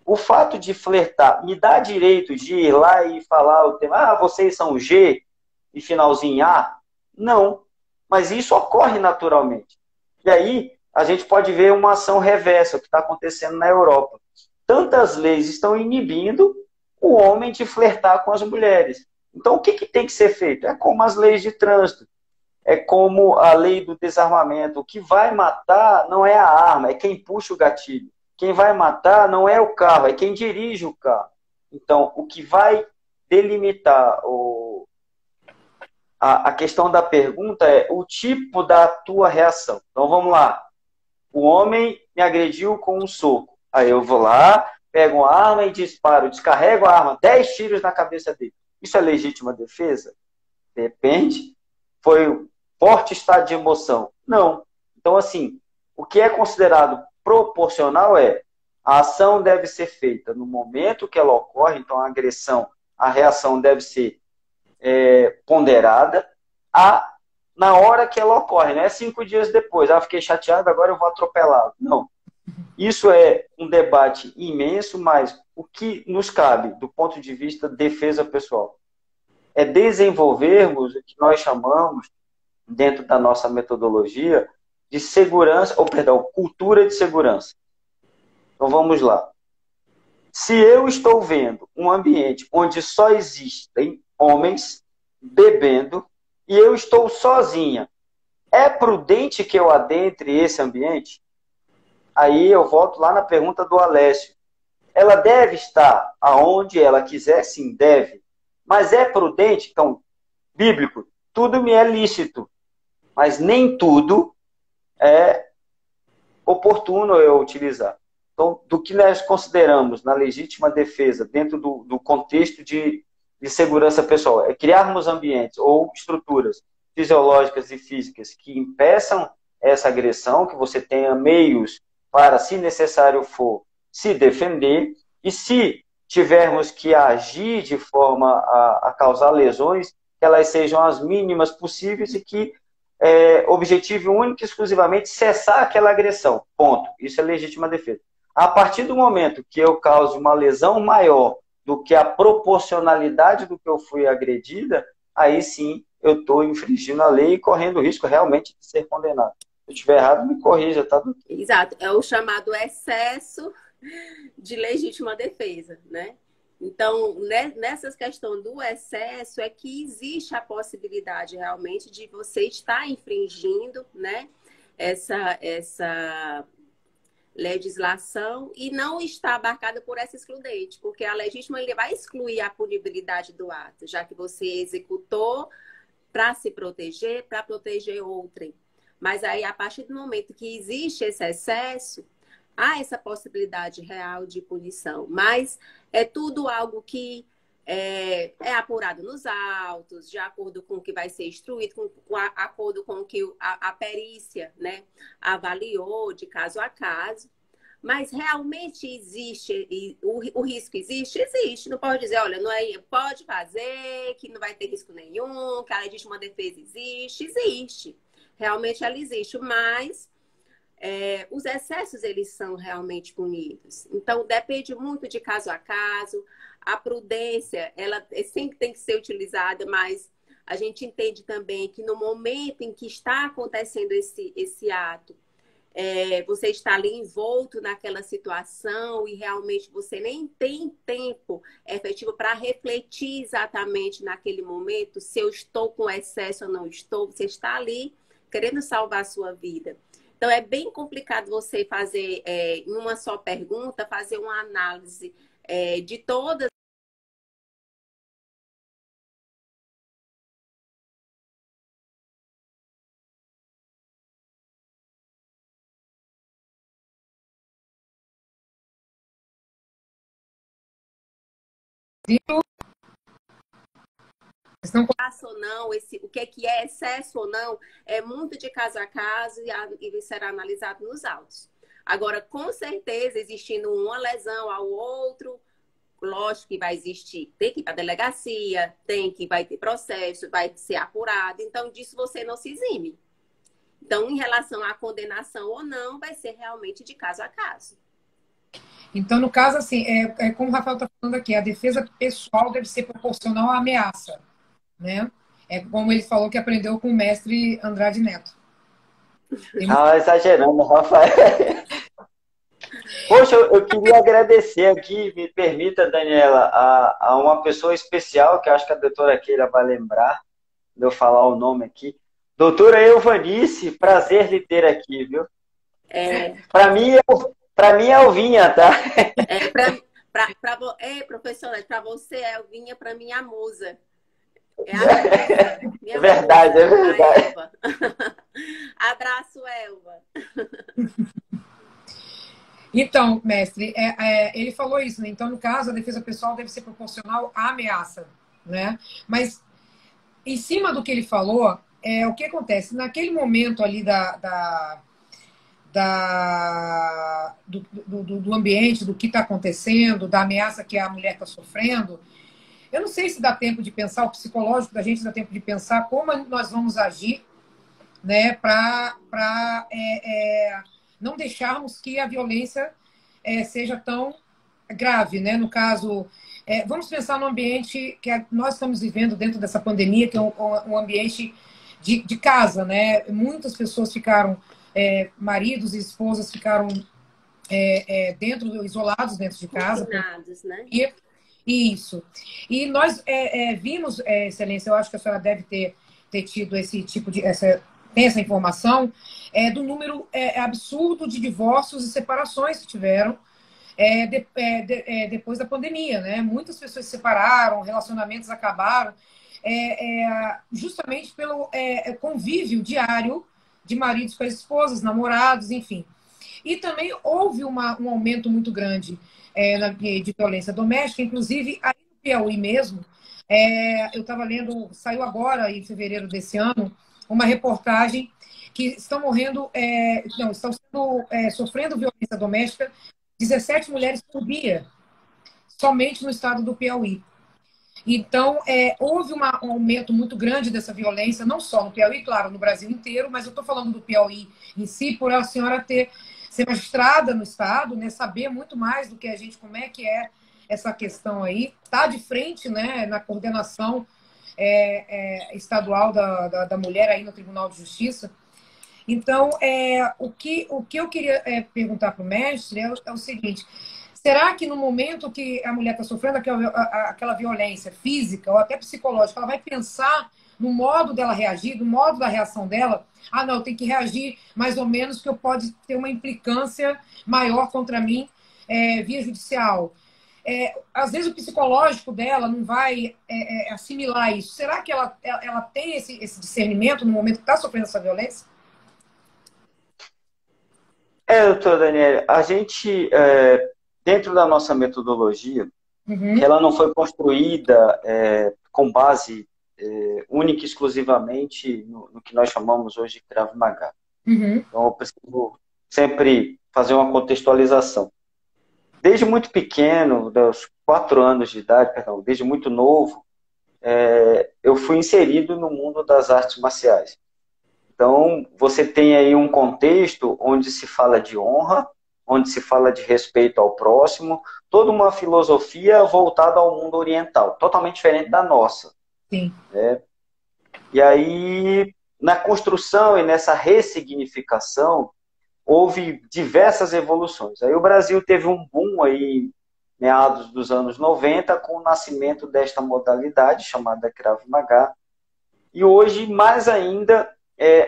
O fato de flertar me dá direito de ir lá e falar o tema, vocês são G e finalzinho A? Não. Mas isso ocorre naturalmente. E aí a gente pode ver uma ação reversa, o que está acontecendo na Europa. Tantas leis estão inibindo o homem de flertar com as mulheres. Então o que tem que ser feito? É como as leis de trânsito. É como a lei do desarmamento. O que vai matar não é a arma, é quem puxa o gatilho. Quem vai matar não é o carro, é quem dirige o carro. Então, o que vai delimitar a questão da pergunta é o tipo da tua reação. Então, vamos lá. O homem me agrediu com um soco. Aí eu vou lá, pego uma arma e disparo, descarrego a arma, 10 tiros na cabeça dele. Isso é legítima defesa? Depende. Foi um forte estado de emoção? Não. Então, assim, o que é considerado proporcional é a ação deve ser feita no momento que ela ocorre, então a agressão, a reação deve ser ponderada na hora que ela ocorre, não é 5 dias depois, fiquei chateado, agora eu vou atropelá-lo. Não. Isso é um debate imenso, mas o que nos cabe, do ponto de vista de defesa pessoal, é desenvolvermos o que nós chamamos, dentro da nossa metodologia, de segurança, cultura de segurança. Então vamos lá. Se eu estou vendo um ambiente onde só existem homens bebendo e eu estou sozinha, é prudente que eu adentre esse ambiente? Aí eu volto lá na pergunta do Alessio. Ela deve estar aonde ela quiser? Sim, deve. Mas é prudente? Então, bíblico, tudo me é lícito, mas nem tudo é oportuno eu utilizar. Então, do que nós consideramos na legítima defesa, dentro do contexto de segurança pessoal, é criarmos ambientes ou estruturas fisiológicas e físicas que impeçam essa agressão, que você tenha meios para, se necessário for, se defender, e se tivermos que agir de forma a causar lesões, que elas sejam as mínimas possíveis e que objetivo único e exclusivamente cessar aquela agressão. Ponto. Isso é legítima defesa. A partir do momento que eu cause uma lesão maior do que a proporcionalidade do que eu fui agredida, aí sim eu estou infringindo a lei e correndo o risco realmente de ser condenado. Se eu estiver errado, me corrija, tá? Exato. É o chamado excesso de legítima defesa, né? Então, nessas questões do excesso é que existe a possibilidade realmente de você estar infringindo, né, essa legislação e não está abarcada por essa excludente, porque a legítima ele vai excluir a punibilidade do ato, já que você executou para se proteger, para proteger outrem. Mas aí, a partir do momento que existe esse excesso, há essa possibilidade real de punição. Mas é tudo algo que é apurado nos autos, de acordo com o que vai ser instruído, com acordo com o que a perícia, né, avaliou de caso a caso. Mas realmente existe, o risco existe? Existe. Não pode dizer, olha, não pode fazer, que não vai ter risco nenhum, que a legítima defesa existe. Existe. Realmente ela existe, mas os excessos, eles são realmente punidos. Então, depende muito de caso a caso. A prudência, ela sempre tem que ser utilizada, mas A gente entende também que no momento em que está acontecendo esse ato, você está ali envolto naquela situação e realmente você nem tem tempo efetivo para refletir exatamente naquele momento se eu estou com excesso ou não estou. Você está ali querendo salvar a sua vida. Então, é bem complicado você fazer, em uma só pergunta, fazer uma análise de todas. Estão... Ou não, o que é excesso ou não, é muito de caso a caso e será analisado nos autos. Agora, com certeza, existindo uma lesão ao outro, lógico que vai existir, tem que ir para a delegacia, vai ter processo, vai ser apurado, então disso você não se exime. Então, em relação à condenação ou não, vai ser realmente de caso a caso. Então, no caso, assim, como o Rafael está falando aqui, a defesa pessoal deve ser proporcional à ameaça, né? É como ele falou que aprendeu com o mestre Andrade Neto. Exagerando, Rafael. Poxa, eu queria agradecer aqui, me permita, Daniela, a uma pessoa especial, que acho que a doutora Keila vai lembrar, de eu falar o nome aqui. Doutora Euvanice, prazer lhe ter aqui, viu? Para mim é Elvinha, tá? Professora, para você é Elvinha, para mim é a musa. É verdade, é verdade. Abraço, Elva. Então, mestre, ele falou isso, né? Então, no caso, a defesa pessoal deve ser proporcional à ameaça, né? Mas, em cima do que ele falou, o que acontece? Naquele momento ali do ambiente, do que está acontecendo, da ameaça que a mulher está sofrendo, eu não sei se dá tempo de pensar, o psicológico da gente dá tempo de pensar como nós vamos agir, né, para não deixarmos que a violência seja tão grave, né? No caso, vamos pensar no ambiente que nós estamos vivendo dentro dessa pandemia, que é um ambiente de casa, né? Muitas pessoas ficaram, maridos e esposas ficaram isolados dentro de casa. Confinados, né? Isso. E nós vimos, Excelência, eu acho que a senhora deve ter tido esse tipo de... tem essa informação, do número absurdo de divórcios e separações que tiveram depois da pandemia, né? Muitas pessoas se separaram, relacionamentos acabaram, justamente pelo convívio diário de maridos com as esposas, namorados, enfim. E também houve um aumento muito grande de violência doméstica, inclusive aí no Piauí mesmo. Eu estava lendo, saiu agora, em fevereiro desse ano, uma reportagem que estão morrendo, estão sofrendo violência doméstica 17 mulheres por dia, somente no estado do Piauí. Então, houve um aumento muito grande dessa violência, não só no Piauí, claro, no Brasil inteiro, mas eu estou falando do Piauí em si, por a senhora ser magistrada no estado, né, saber muito mais do que a gente, como é que é essa questão aí, está de frente, né, na coordenação estadual da mulher aí no Tribunal de Justiça. Então, o que eu queria perguntar para o mestre é o seguinte: será que no momento que a mulher está sofrendo aquela violência física ou até psicológica, ela vai pensar no modo dela reagir, no modo da reação dela? Ah, não, eu tenho que reagir mais ou menos, porque eu pode ter uma implicância maior contra mim via judicial. Às vezes o psicológico dela não vai assimilar isso. Será que ela tem esse discernimento no momento que está sofrendo essa violência? Doutor Daniel, a gente, dentro da nossa metodologia, que ela não foi construída com base única e exclusivamente no que nós chamamos hoje de Krav Maga. Então, eu preciso sempre fazer uma contextualização. Desde muito pequeno, dos 4 anos de idade, desde muito novo, eu fui inserido no mundo das artes marciais. Então, você tem aí um contexto onde se fala de honra, onde se fala de respeito ao próximo, toda uma filosofia voltada ao mundo oriental, totalmente diferente da nossa. Sim. E aí, na construção e nessa ressignificação, houve diversas evoluções. Aí o Brasil teve um boom aí, meados dos anos 90, com o nascimento desta modalidade, chamada Krav Maga. E hoje, mais ainda,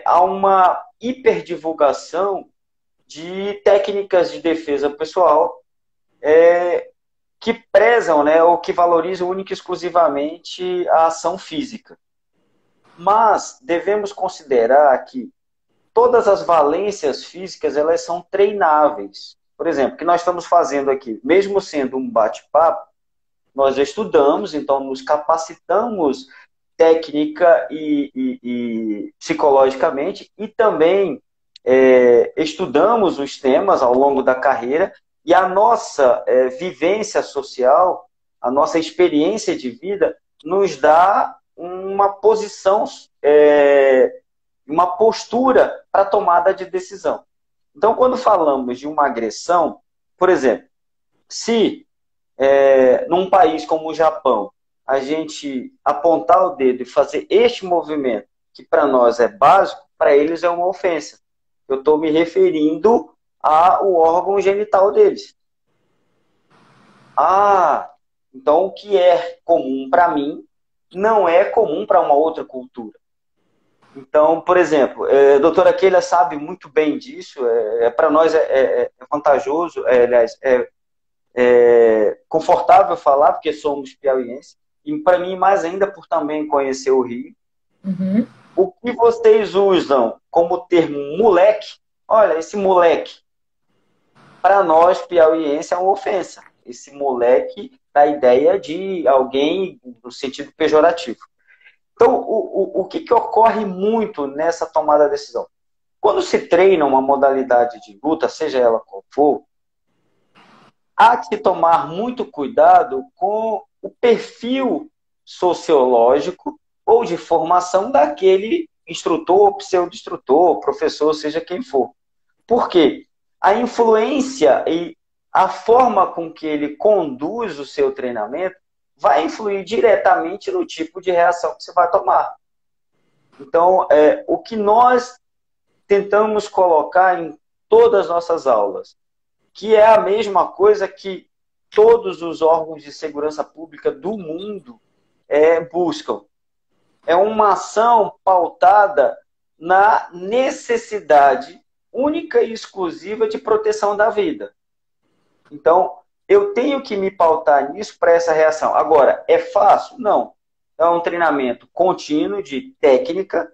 há uma hiperdivulgação de técnicas de defesa pessoal que prezam, né, ou que valorizam única e exclusivamente a ação física. Mas devemos considerar que todas as valências físicas, elas são treináveis. Por exemplo, o que nós estamos fazendo aqui, mesmo sendo um bate-papo, nós estudamos, então nos capacitamos técnica e psicologicamente, e também estudamos os temas ao longo da carreira, e a nossa vivência social, a nossa experiência de vida, nos dá uma posição, uma postura para tomada de decisão. Então, quando falamos de uma agressão, por exemplo, se num país como o Japão, a gente apontar o dedo e fazer este movimento, que para nós é básico, para eles é uma ofensa. Eu estou me referindo ao órgão genital deles. Então o que é comum para mim não é comum para uma outra cultura. Então, por exemplo, a doutora Keila sabe muito bem disso, para nós é vantajoso, aliás, confortável falar, porque somos piauienses, e para mim mais ainda por também conhecer o Rio. Uhum. O que vocês usam como termo moleque, olha, esse moleque, para nós piauienses é uma ofensa. Esse moleque dá a ideia de alguém no sentido pejorativo. Então, o que ocorre muito nessa tomada de decisão? Quando se treina uma modalidade de luta, seja ela qual for, há que tomar muito cuidado com o perfil sociológico ou de formação daquele instrutor, pseudo-instrutor, professor, seja quem for. Por quê? A influência e a forma com que ele conduz o seu treinamento vai influir diretamente no tipo de reação que você vai tomar. Então, o que nós tentamos colocar em todas as nossas aulas, que é a mesma coisa que todos os órgãos de segurança pública do mundo buscam. É uma ação pautada na necessidade única e exclusiva de proteção da vida. Então, eu tenho que me pautar nisso para essa reação. Agora, é fácil? Não. É um treinamento contínuo de técnica,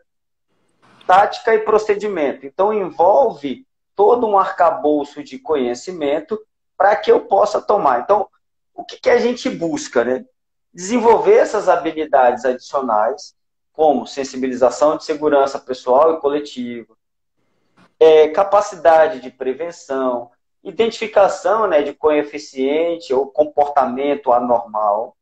tática e procedimento. Então, envolve todo um arcabouço de conhecimento para que eu possa tomar. Então, o que a gente busca, né? Desenvolver essas habilidades adicionais, como sensibilização de segurança pessoal e coletiva, capacidade de prevenção, identificação, né, de coeficiente ou comportamento anormal,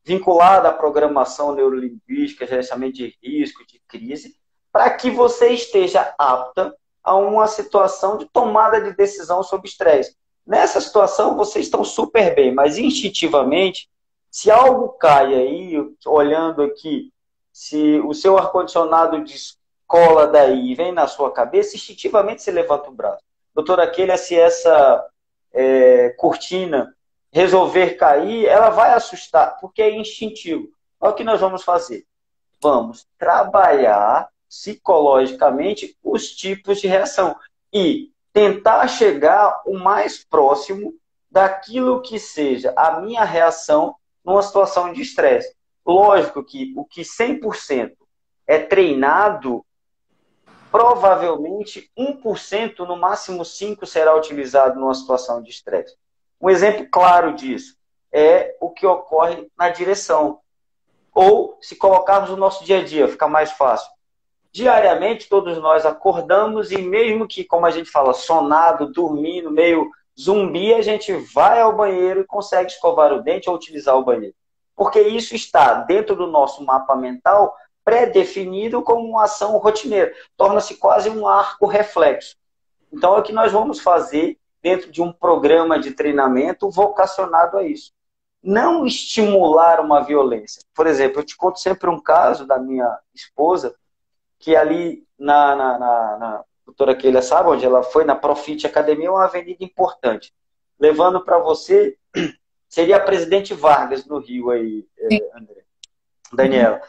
vinculado à programação neurolinguística, gerenciamento de risco, de crise, para que você esteja apta a uma situação de tomada de decisão sob estresse. Nessa situação, vocês estão super bem, mas instintivamente, se algo cai aí, olhando aqui, se o seu ar-condicionado descola daí e vem na sua cabeça, instintivamente você levanta o braço. Doutora Keila, se essa cortina resolver cair, ela vai assustar, porque é instintivo. Olha o que nós vamos fazer. Vamos trabalhar psicologicamente os tipos de reação e tentar chegar o mais próximo daquilo que seja a minha reação numa situação de estresse. Lógico que o que 100% é treinado, provavelmente 1%, no máximo 5%, será utilizado numa situação de estresse. Um exemplo claro disso é o que ocorre na direção. Ou, se colocarmos no nosso dia a dia, fica mais fácil. Diariamente, todos nós acordamos e mesmo que, como a gente fala, sonado, dormindo, meio zumbi, a gente vai ao banheiro e consegue escovar o dente ou utilizar o banheiro. Porque isso está dentro do nosso mapa mental pré-definido como uma ação rotineira. Torna-se quase um arco reflexo. Então, é o que nós vamos fazer dentro de um programa de treinamento vocacionado a isso. não estimular uma violência. Por exemplo, eu te conto sempre um caso da minha esposa, que ali na doutora Keila sabe onde ela foi, na Profit Academia, uma avenida importante. Levando para você, seria a Presidente Vargas, no Rio, aí, André, Daniela.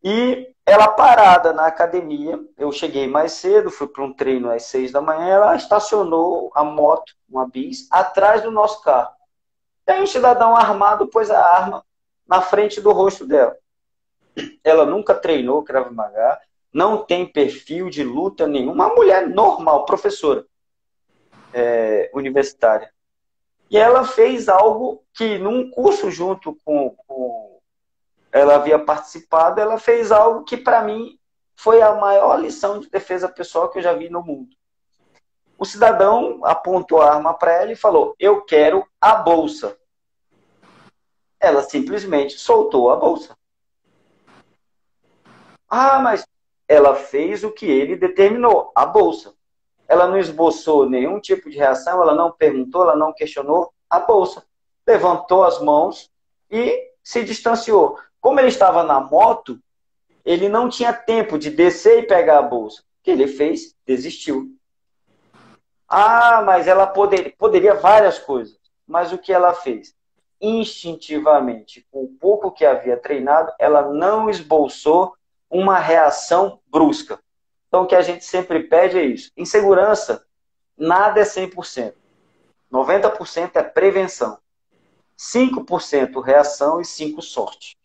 E ela parada na academia, eu cheguei mais cedo, fui para um treino às 6 da manhã, ela estacionou a moto, uma bis, atrás do nosso carro. E aí um cidadão armado pôs a arma na frente do rosto dela. Ela nunca treinou Krav Maga, não tem perfil de luta nenhum, uma mulher normal, professora universitária. E ela fez algo que, num curso junto com ela havia participado, ela fez algo que, para mim, foi a maior lição de defesa pessoal que eu já vi no mundo. O cidadão apontou a arma para ela e falou: eu quero a bolsa. Ela simplesmente soltou a bolsa. Ah, mas ela fez o que ele determinou, a bolsa. Ela não esboçou nenhum tipo de reação, ela não perguntou, ela não questionou, a bolsa. Levantou as mãos e se distanciou. Como ele estava na moto, ele não tinha tempo de descer e pegar a bolsa. O que ele fez? Desistiu. Ah, mas ela poderia várias coisas. Mas o que ela fez? Instintivamente, com o pouco que havia treinado, ela não esboçou uma reação brusca. Então, o que a gente sempre pede é isso. Em segurança, nada é 100%. 90% é prevenção. 5% reação e 5% sorte.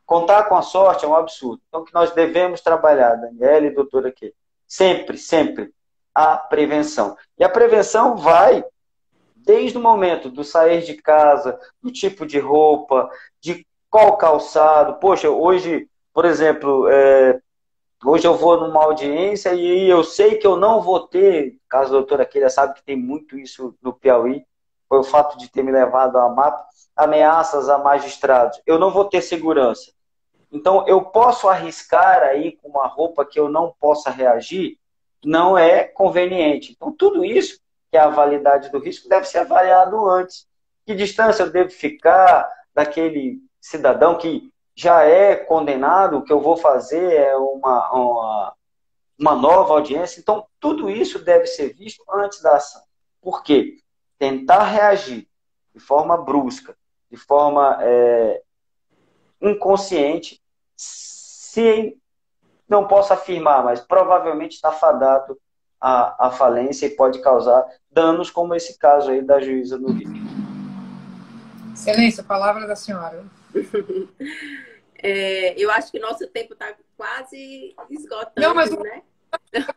Contar com a sorte é um absurdo. Então, o que nós devemos trabalhar, Daniela e doutora aqui, sempre, sempre, a prevenção. E a prevenção vai desde o momento do sair de casa, do tipo de roupa, de qual calçado. Poxa, hoje, por exemplo, hoje eu vou numa audiência e eu sei que eu não vou ter, caso a doutora Keila sabe que tem muito isso no Piauí, foi o fato de ter me levado a MAP, ameaças a magistrados. Eu não vou ter segurança. Então, eu posso arriscar aí com uma roupa que eu não possa reagir? Não é conveniente. Então, tudo isso, que é a validade do risco, deve ser avaliado antes. Que distância eu devo ficar daquele cidadão que já é condenado? O que eu vou fazer é uma nova audiência? Então, tudo isso deve ser visto antes da ação. Por quê? Tentar reagir de forma brusca, de forma inconsciente, se não posso afirmar, mas provavelmente está fadado à falência e pode causar danos como esse caso aí da juíza no Rio. Excelência, a palavra da senhora. Eu acho que nosso tempo está quase esgotando, não, mas né?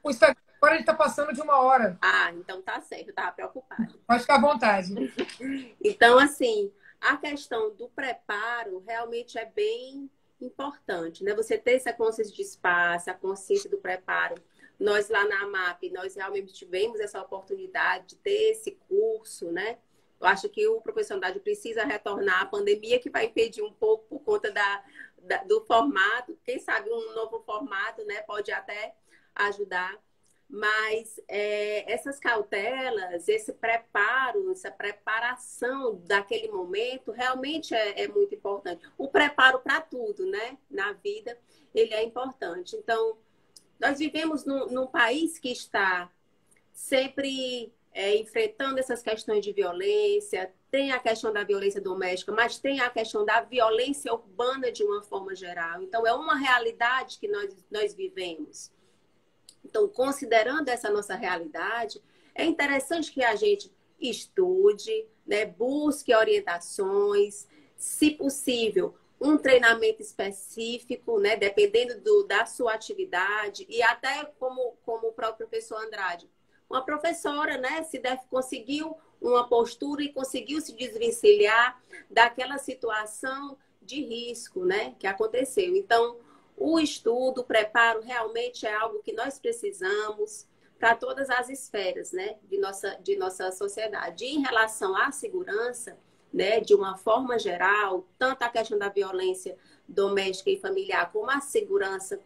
O Instagram agora ele está passando de 1 hora. Ah, então tá certo, eu estava preocupada. Pode ficar à vontade. Então, assim, a questão do preparo realmente é bem importante, né? Você ter essa consciência de espaço, a consciência do preparo. Nós lá na AMAP, nós realmente tivemos essa oportunidade de ter esse curso, né? Eu acho que o professor Andrade precisa retornar à pandemia, que vai impedir um pouco por conta do formato. Quem sabe um novo formato, né? Pode até ajudar. Mas essas cautelas, esse preparo, essa preparação daquele momento, realmente é muito importante. O preparo para tudo, né? Na vida, ele é importante. Então, nós vivemos num país que está sempre enfrentando essas questões de violência. Tem a questão da violência doméstica, mas tem a questão da violência urbana de uma forma geral. Então, é uma realidade que nós vivemos. Então, considerando essa nossa realidade, é interessante que a gente estude, né, busque orientações, se possível, um treinamento específico, né, dependendo da sua atividade, e até como o próprio professor Andrade. Uma professora, né, conseguiu uma postura e conseguiu se desvencilhar daquela situação de risco, né, que aconteceu. Então, o estudo, o preparo, realmente é algo que nós precisamos para todas as esferas, né, de nossa sociedade. E em relação à segurança, né, de uma forma geral, tanto a questão da violência doméstica e familiar, como a segurança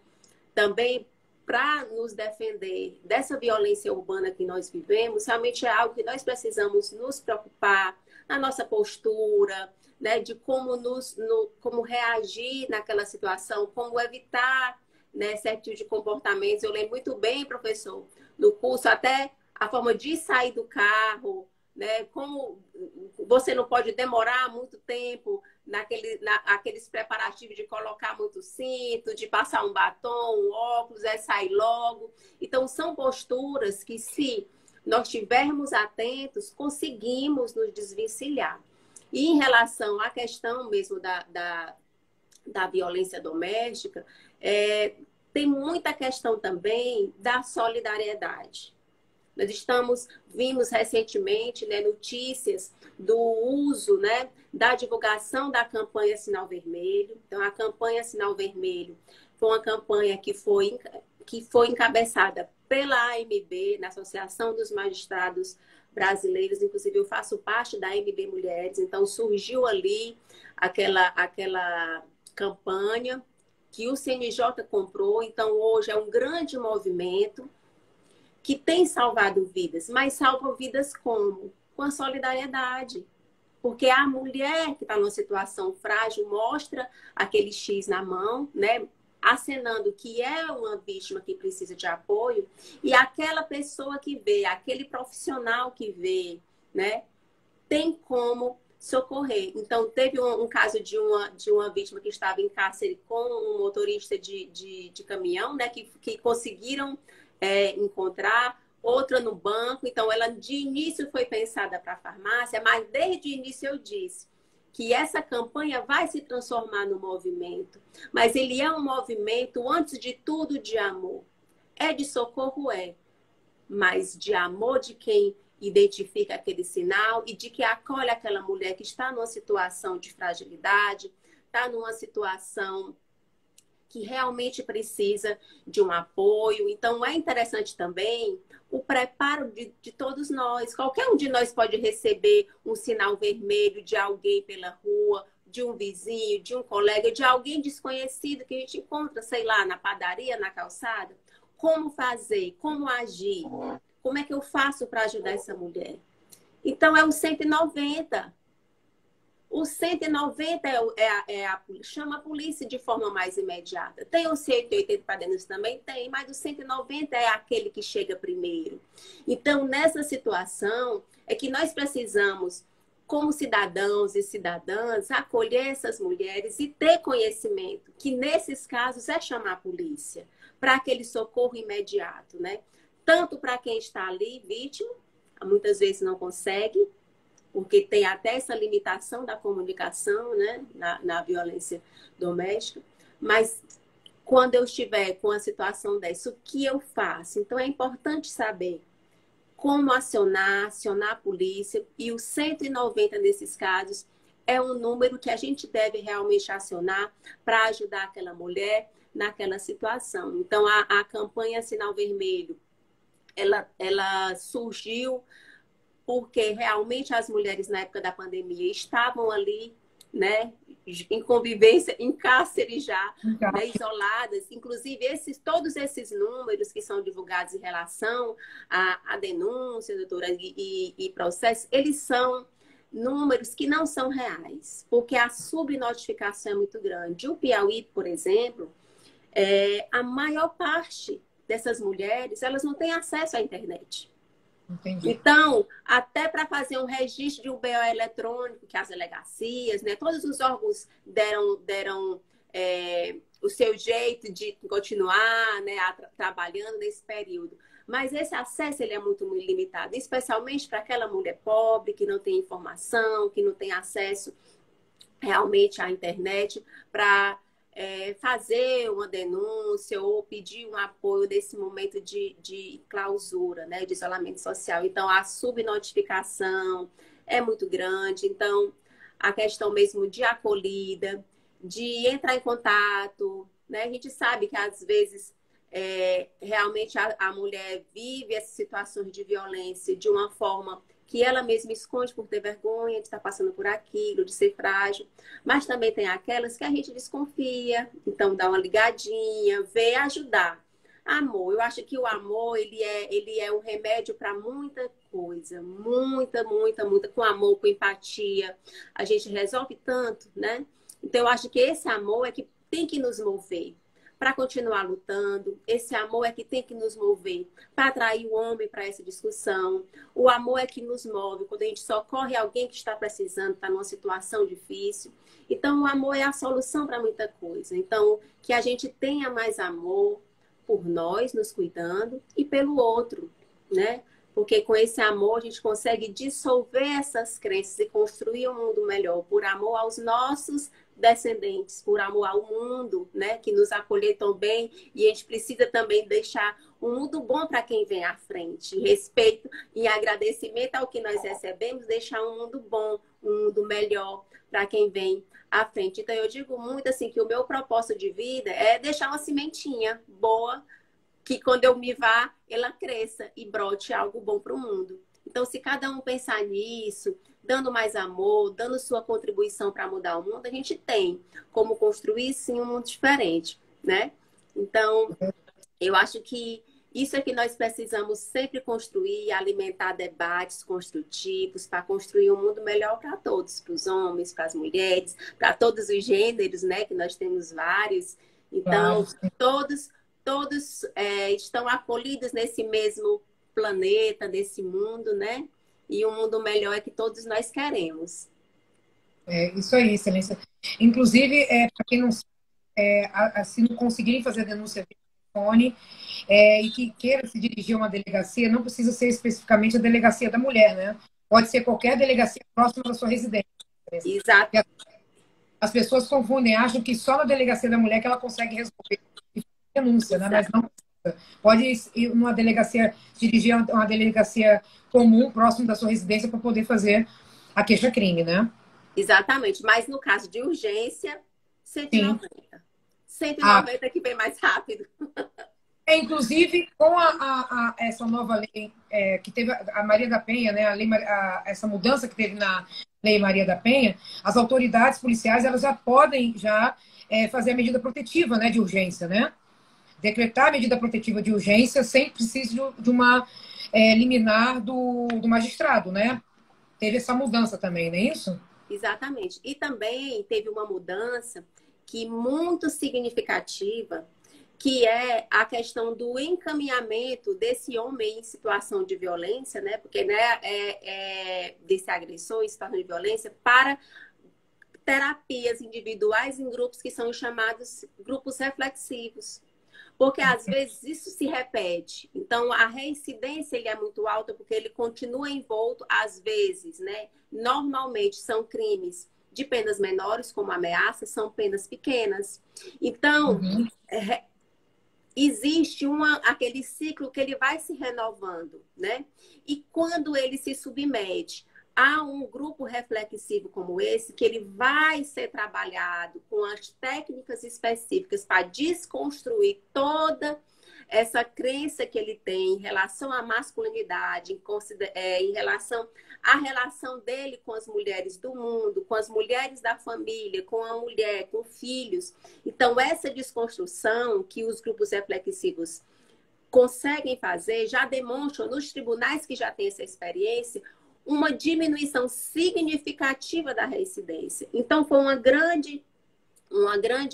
também para nos defender dessa violência urbana que nós vivemos, realmente é algo que nós precisamos nos preocupar, na nossa postura, né, de como como reagir naquela situação, como evitar, né, certo tipo de comportamentos. Eu lembro muito bem, professor, no curso, até a forma de sair do carro, né, como você não pode demorar muito tempo naqueles preparativos de colocar muito cinto, de passar um batom, um óculos, sair logo. Então, são posturas que, se nós estivermos atentos, conseguimos nos desvencilhar. E em relação à questão mesmo da violência doméstica, tem muita questão também da solidariedade. Nós vimos recentemente, né, notícias do uso, né, da divulgação da campanha Sinal Vermelho. Então, a campanha Sinal Vermelho foi uma campanha que foi encabeçada pela AMB, na Associação dos Magistrados Brasileiros. Inclusive, eu faço parte da AMB Mulheres. Então, surgiu ali aquela campanha que o CNJ comprou. Então, hoje é um grande movimento que tem salvado vidas, mas salva vidas como? Com a solidariedade. Porque a mulher que está numa situação frágil mostra aquele X na mão, né, acenando que é uma vítima que precisa de apoio, e aquela pessoa que vê, aquele profissional que vê, né, tem como socorrer. Então, teve um caso de uma vítima que estava em cárcere com um motorista de caminhão, né, que conseguiram encontrar, outra no banco. Então, ela de início foi pensada para a farmácia, mas desde o início eu disse que essa campanha vai se transformar no movimento. Mas ele é um movimento, antes de tudo, de amor. É de socorro, mas de amor de quem identifica aquele sinal e de que acolhe aquela mulher que está numa situação de fragilidade, está numa situação que realmente precisa de um apoio. Então, é interessante também o preparo de todos nós. Qualquer um de nós pode receber um sinal vermelho de alguém pela rua, de um vizinho, de um colega, de alguém desconhecido que a gente encontra, sei lá, na padaria, na calçada. Como fazer? Como agir? Como é que eu faço para ajudar essa mulher? Então, é o 190. O 190 chama a polícia de forma mais imediata. Tem o 180 para denúncia também? Tem, mas o 190 é aquele que chega primeiro. Então, nessa situação, é que nós precisamos, como cidadãos e cidadãs, acolher essas mulheres e ter conhecimento, que nesses casos é chamar a polícia, para aquele socorro imediato, né? Tanto para quem está ali, vítima, muitas vezes não consegue, porque tem até essa limitação da comunicação, né, na violência doméstica. Mas quando eu estiver com a situação dessa, o que eu faço? Então, é importante saber como acionar a polícia. E o 190 nesses casos é um número que a gente deve realmente acionar para ajudar aquela mulher naquela situação. Então, a campanha Sinal Vermelho, ela surgiu porque realmente as mulheres na época da pandemia estavam ali, né, em convivência, em cárcere já, né, isoladas. Inclusive, todos esses números que são divulgados em relação à denúncia, doutora, e processo, eles são números que não são reais, porque a subnotificação é muito grande. O Piauí, por exemplo, a maior parte dessas mulheres, elas não têm acesso à internet. Entendi. Então, até para fazer um registro de um BO eletrônico, que as delegacias, né, todos os órgãos deram o seu jeito de continuar, né, trabalhando nesse período. Mas esse acesso ele é muito limitado, especialmente para aquela mulher pobre que não tem informação, que não tem acesso realmente à internet para fazer uma denúncia ou pedir um apoio nesse momento de clausura, né, de isolamento social. Então, a subnotificação é muito grande. Então, a questão mesmo de acolhida, de entrar em contato, né? A gente sabe que, às vezes, realmente a mulher vive essas situações de violência de uma forma que ela mesma esconde por ter vergonha de estar passando por aquilo, de ser frágil. Mas também tem aquelas que a gente desconfia, então dá uma ligadinha, vê ajudar. Amor, eu acho que o amor, ele é um remédio para muita coisa, muita, muita, muita, com amor, com empatia, a gente resolve tanto, né? Então, eu acho que esse amor é que tem que nos mover para continuar lutando, esse amor é que tem que nos mover para atrair o homem para essa discussão, o amor é que nos move quando a gente socorre alguém que está precisando, está numa situação difícil. Então, o amor é a solução para muita coisa. Então, que a gente tenha mais amor por nós, nos cuidando, e pelo outro, né? Porque com esse amor a gente consegue dissolver essas crenças e construir um mundo melhor, por amor aos nossos descendentes, por amor ao mundo, né? Que nos acolheu tão bem, e a gente precisa também deixar um mundo bom para quem vem à frente. Respeito e agradecimento ao que nós recebemos, deixar um mundo bom, um mundo melhor para quem vem à frente. Então, eu digo muito assim que o meu propósito de vida é deixar uma sementinha boa, que quando eu me vá, ela cresça e brote algo bom para o mundo. Então, se cada um pensar nisso, dando mais amor, dando sua contribuição para mudar o mundo, a gente tem como construir, sim, um mundo diferente, né? Então, eu acho que isso é que nós precisamos sempre construir, alimentar debates construtivos para construir um mundo melhor para todos, para os homens, para as mulheres, para todos os gêneros, né? Que nós temos vários. Então, todos estão acolhidos nesse mesmo planeta, nesse mundo, né? E um mundo melhor é que todos nós queremos. É isso aí, excelência. Inclusive, para quem não sabe, se não conseguirem fazer a denúncia via telefone e que queira se dirigir a uma delegacia, não precisa ser especificamente a delegacia da mulher, né? Pode ser qualquer delegacia próxima da sua residência. Exato. As pessoas confundem, acham que só na delegacia da mulher que ela consegue resolver a denúncia, né? Mas não precisa. Pode ir numa delegacia, dirigir a uma delegacia comum, próximo da sua residência, para poder fazer a queixa-crime, né? Exatamente. Mas no caso de urgência, 190. Sim. 190 que vem mais rápido. Inclusive, com essa nova lei que teve a Maria da Penha, né, essa mudança que teve na Lei Maria da Penha, as autoridades policiais elas já podem fazer a medida protetiva, né, de urgência, né? Decretar a medida protetiva de urgência sem precisar de uma liminar do magistrado, né? Teve essa mudança também, não é isso? Exatamente. E também teve uma mudança que muito significativa, que é a questão do encaminhamento desse homem em situação de violência, né? Porque, né, desse agressor em situação de violência para terapias individuais em grupos que são chamados grupos reflexivos. Porque às vezes isso se repete. Então a reincidência ele é muito alta porque ele continua envolto às vezes, né? Normalmente são crimes de penas menores, como ameaças, são penas pequenas. Então, existe aquele ciclo que ele vai se renovando, né? E quando ele se submete a um grupo reflexivo como esse, que ele vai ser trabalhado com as técnicas específicas para desconstruir toda essa crença que ele tem em relação à masculinidade, em relação à relação dele com as mulheres do mundo, com as mulheres da família, com a mulher, com filhos. Então, essa desconstrução que os grupos reflexivos conseguem fazer, já demonstram nos tribunais que já têm essa experiência, uma diminuição significativa da reincidência. Então, foi uma grande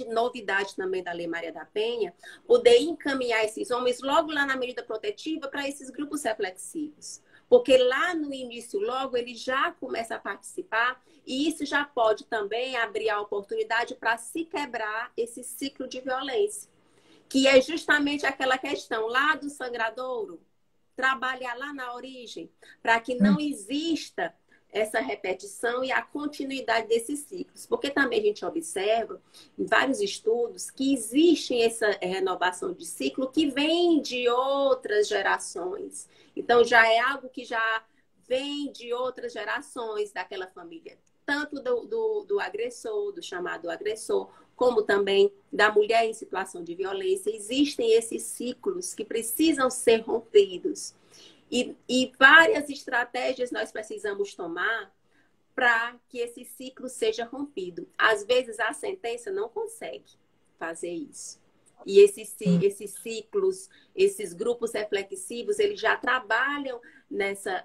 novidade também da Lei Maria da Penha, poder encaminhar esses homens logo lá na medida protetiva para esses grupos reflexivos. Porque lá no início, logo, ele já começa a participar e isso já pode também abrir a oportunidade para se quebrar esse ciclo de violência, que é justamente aquela questão lá do sangradouro, trabalhar lá na origem, para que não exista essa repetição e a continuidade desses ciclos. Porque também a gente observa em vários estudos que existe essa renovação de ciclo que vem de outras gerações. Então, já é algo que já vem de outras gerações daquela família. Tanto do agressor, do chamado agressor, como também da mulher em situação de violência. Existem esses ciclos que precisam ser rompidos. E várias estratégias nós precisamos tomar para que esse ciclo seja rompido. Às vezes, a sentença não consegue fazer isso. E esses ciclos, esses grupos reflexivos, eles já trabalham nessa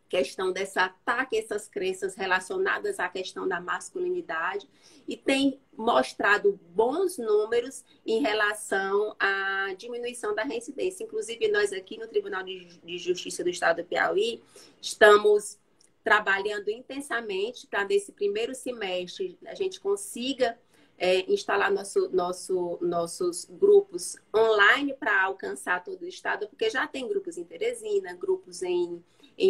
questão desse ataque a essas crenças relacionadas à questão da masculinidade e tem mostrado bons números em relação à diminuição da reincidência. Inclusive, nós aqui no Tribunal de Justiça do Estado do Piauí estamos trabalhando intensamente para, nesse primeiro semestre, a gente consiga instalar nossos grupos online para alcançar todo o estado, porque já tem grupos em Teresina, grupos em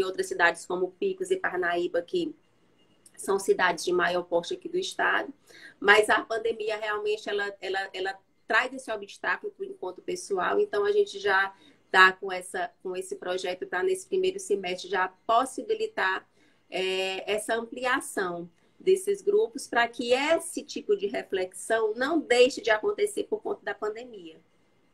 outras cidades como Picos e Parnaíba, que são cidades de maior porte aqui do estado, mas a pandemia realmente ela traz esse obstáculo para o encontro pessoal, então a gente já está com esse projeto para, nesse primeiro semestre, já possibilitar essa ampliação desses grupos para que esse tipo de reflexão não deixe de acontecer por conta da pandemia.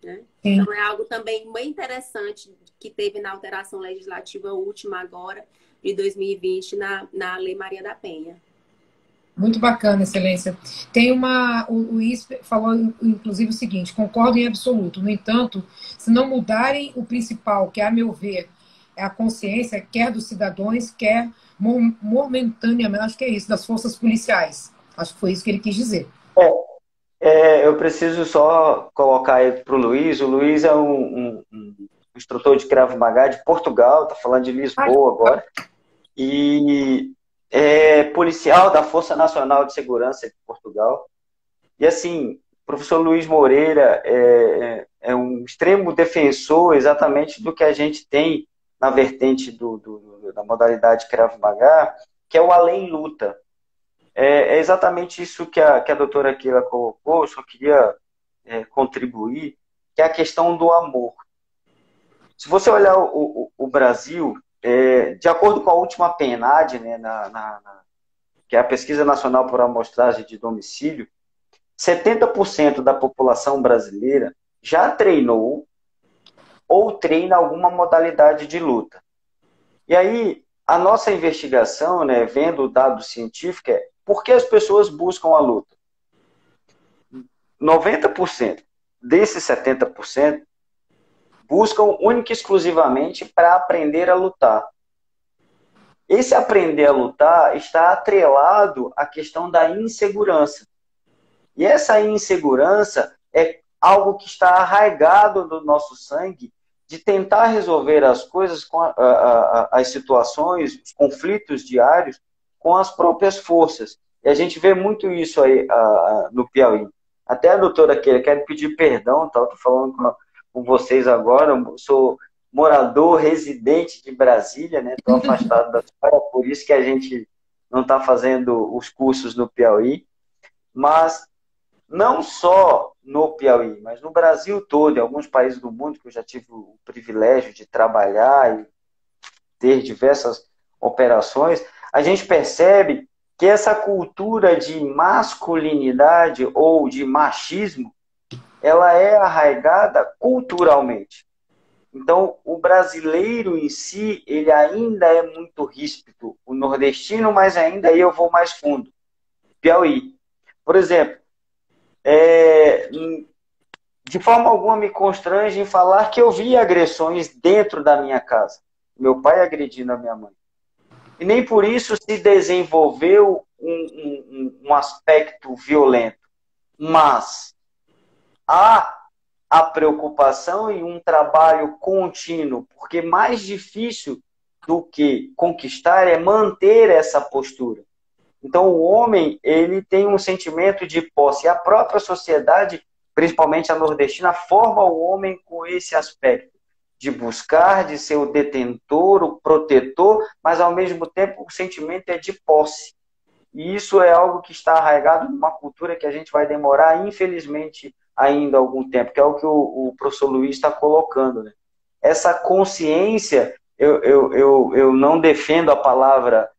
Né? Então, é algo também muito interessante que teve na alteração legislativa última agora, de 2020, na Lei Maria da Penha. Muito bacana, Excelência. Tem o Luiz falou, inclusive, o seguinte: concordo em absoluto. No entanto, se não mudarem o principal, que, a meu ver, é a consciência, quer dos cidadãos, quer momentaneamente, acho que é isso, das forças policiais. Acho que foi isso que ele quis dizer. Eu preciso só colocar aí para o Luiz. O Luiz é um instrutor de Krav Maga de Portugal, está falando de Lisboa agora, e é policial da Força Nacional de Segurança de Portugal. E assim, o professor Luiz Moreira é um extremo defensor exatamente do que a gente tem na vertente da modalidade Krav Maga, que é o além luta. É exatamente isso que a doutora Keila colocou. Eu só queria contribuir, que é a questão do amor. Se você olhar o Brasil, de acordo com a última PNAD, né, que é a Pesquisa Nacional por Amostragem de Domicílio, 70% da população brasileira já treinou ou treina alguma modalidade de luta. E aí, a nossa investigação, né, vendo o dado científico, é por que as pessoas buscam a luta? 90% desses 70% buscam única e exclusivamente para aprender a lutar. Esse aprender a lutar está atrelado à questão da insegurança. E essa insegurança é algo que está arraigado no nosso sangue, de tentar resolver as coisas, as situações, os conflitos diários, com as próprias forças. E a gente vê muito isso aí no Piauí. Até a doutora Keila, quero pedir perdão, estou falando com vocês agora, eu sou morador, residente de Brasília, né? Estou afastado da escola, por isso que a gente não está fazendo os cursos no Piauí. Mas não só no Piauí, mas no Brasil todo, em alguns países do mundo que eu já tive o privilégio de trabalhar e ter diversas operações, a gente percebe que essa cultura de masculinidade ou de machismo, ela é arraigada culturalmente. Então, o brasileiro em si, ele ainda é muito ríspido. O nordestino, mas ainda aí eu vou mais fundo. Piauí. Por exemplo, de forma alguma me constrange em falar que eu vi agressões dentro da minha casa. Meu pai agredindo a minha mãe. E nem por isso se desenvolveu um aspecto violento. Mas há a preocupação e um trabalho contínuo, porque mais difícil do que conquistar é manter essa postura. Então, o homem, ele tem um sentimento de posse. E a própria sociedade, principalmente a nordestina, forma o homem com esse aspecto de buscar, de ser o detentor, o protetor, mas, ao mesmo tempo, o sentimento é de posse. E isso é algo que está arraigado numa cultura que a gente vai demorar, infelizmente, ainda algum tempo, que é o que o professor Luiz está colocando. Né? Essa consciência, eu não defendo a palavra...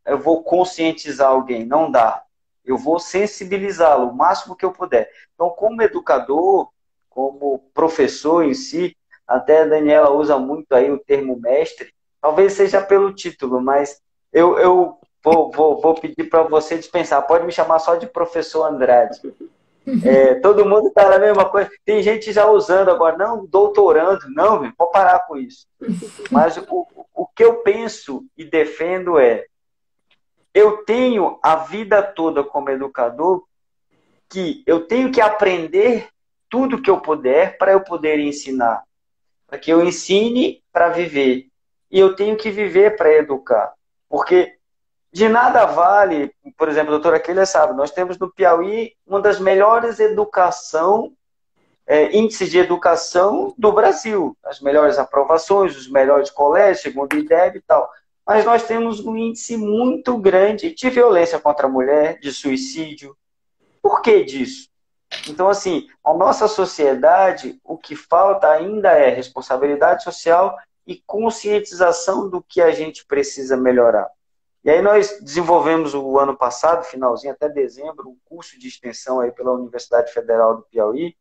eu vou conscientizar alguém, não dá. Eu vou sensibilizá-lo o máximo que eu puder. Então, como educador, como professor em si, até a Daniela usa muito aí o termo mestre, talvez seja pelo título, mas eu vou pedir para você dispensar. Pode me chamar só de professor Andrade. Todo mundo está na mesma coisa. Tem gente já usando agora, não, doutorando. Não, meu, pode parar com isso. Mas o que eu penso e defendo é, eu tenho a vida toda como educador que eu tenho que aprender tudo que eu puder para eu poder ensinar. Para que eu ensine para viver. E eu tenho que viver para educar. Porque de nada vale, por exemplo, a doutora Keila sabe, nós temos no Piauí uma das melhores índices de educação do Brasil. As melhores aprovações, os melhores colégios, segundo o IDEB e tal. Mas nós temos um índice muito grande de violência contra a mulher, de suicídio. Por que disso? Então, assim, a nossa sociedade, o que falta ainda é responsabilidade social e conscientização do que a gente precisa melhorar. E aí nós desenvolvemos o ano passado, finalzinho, até dezembro, um curso de extensão aí pela Universidade Federal do Piauí.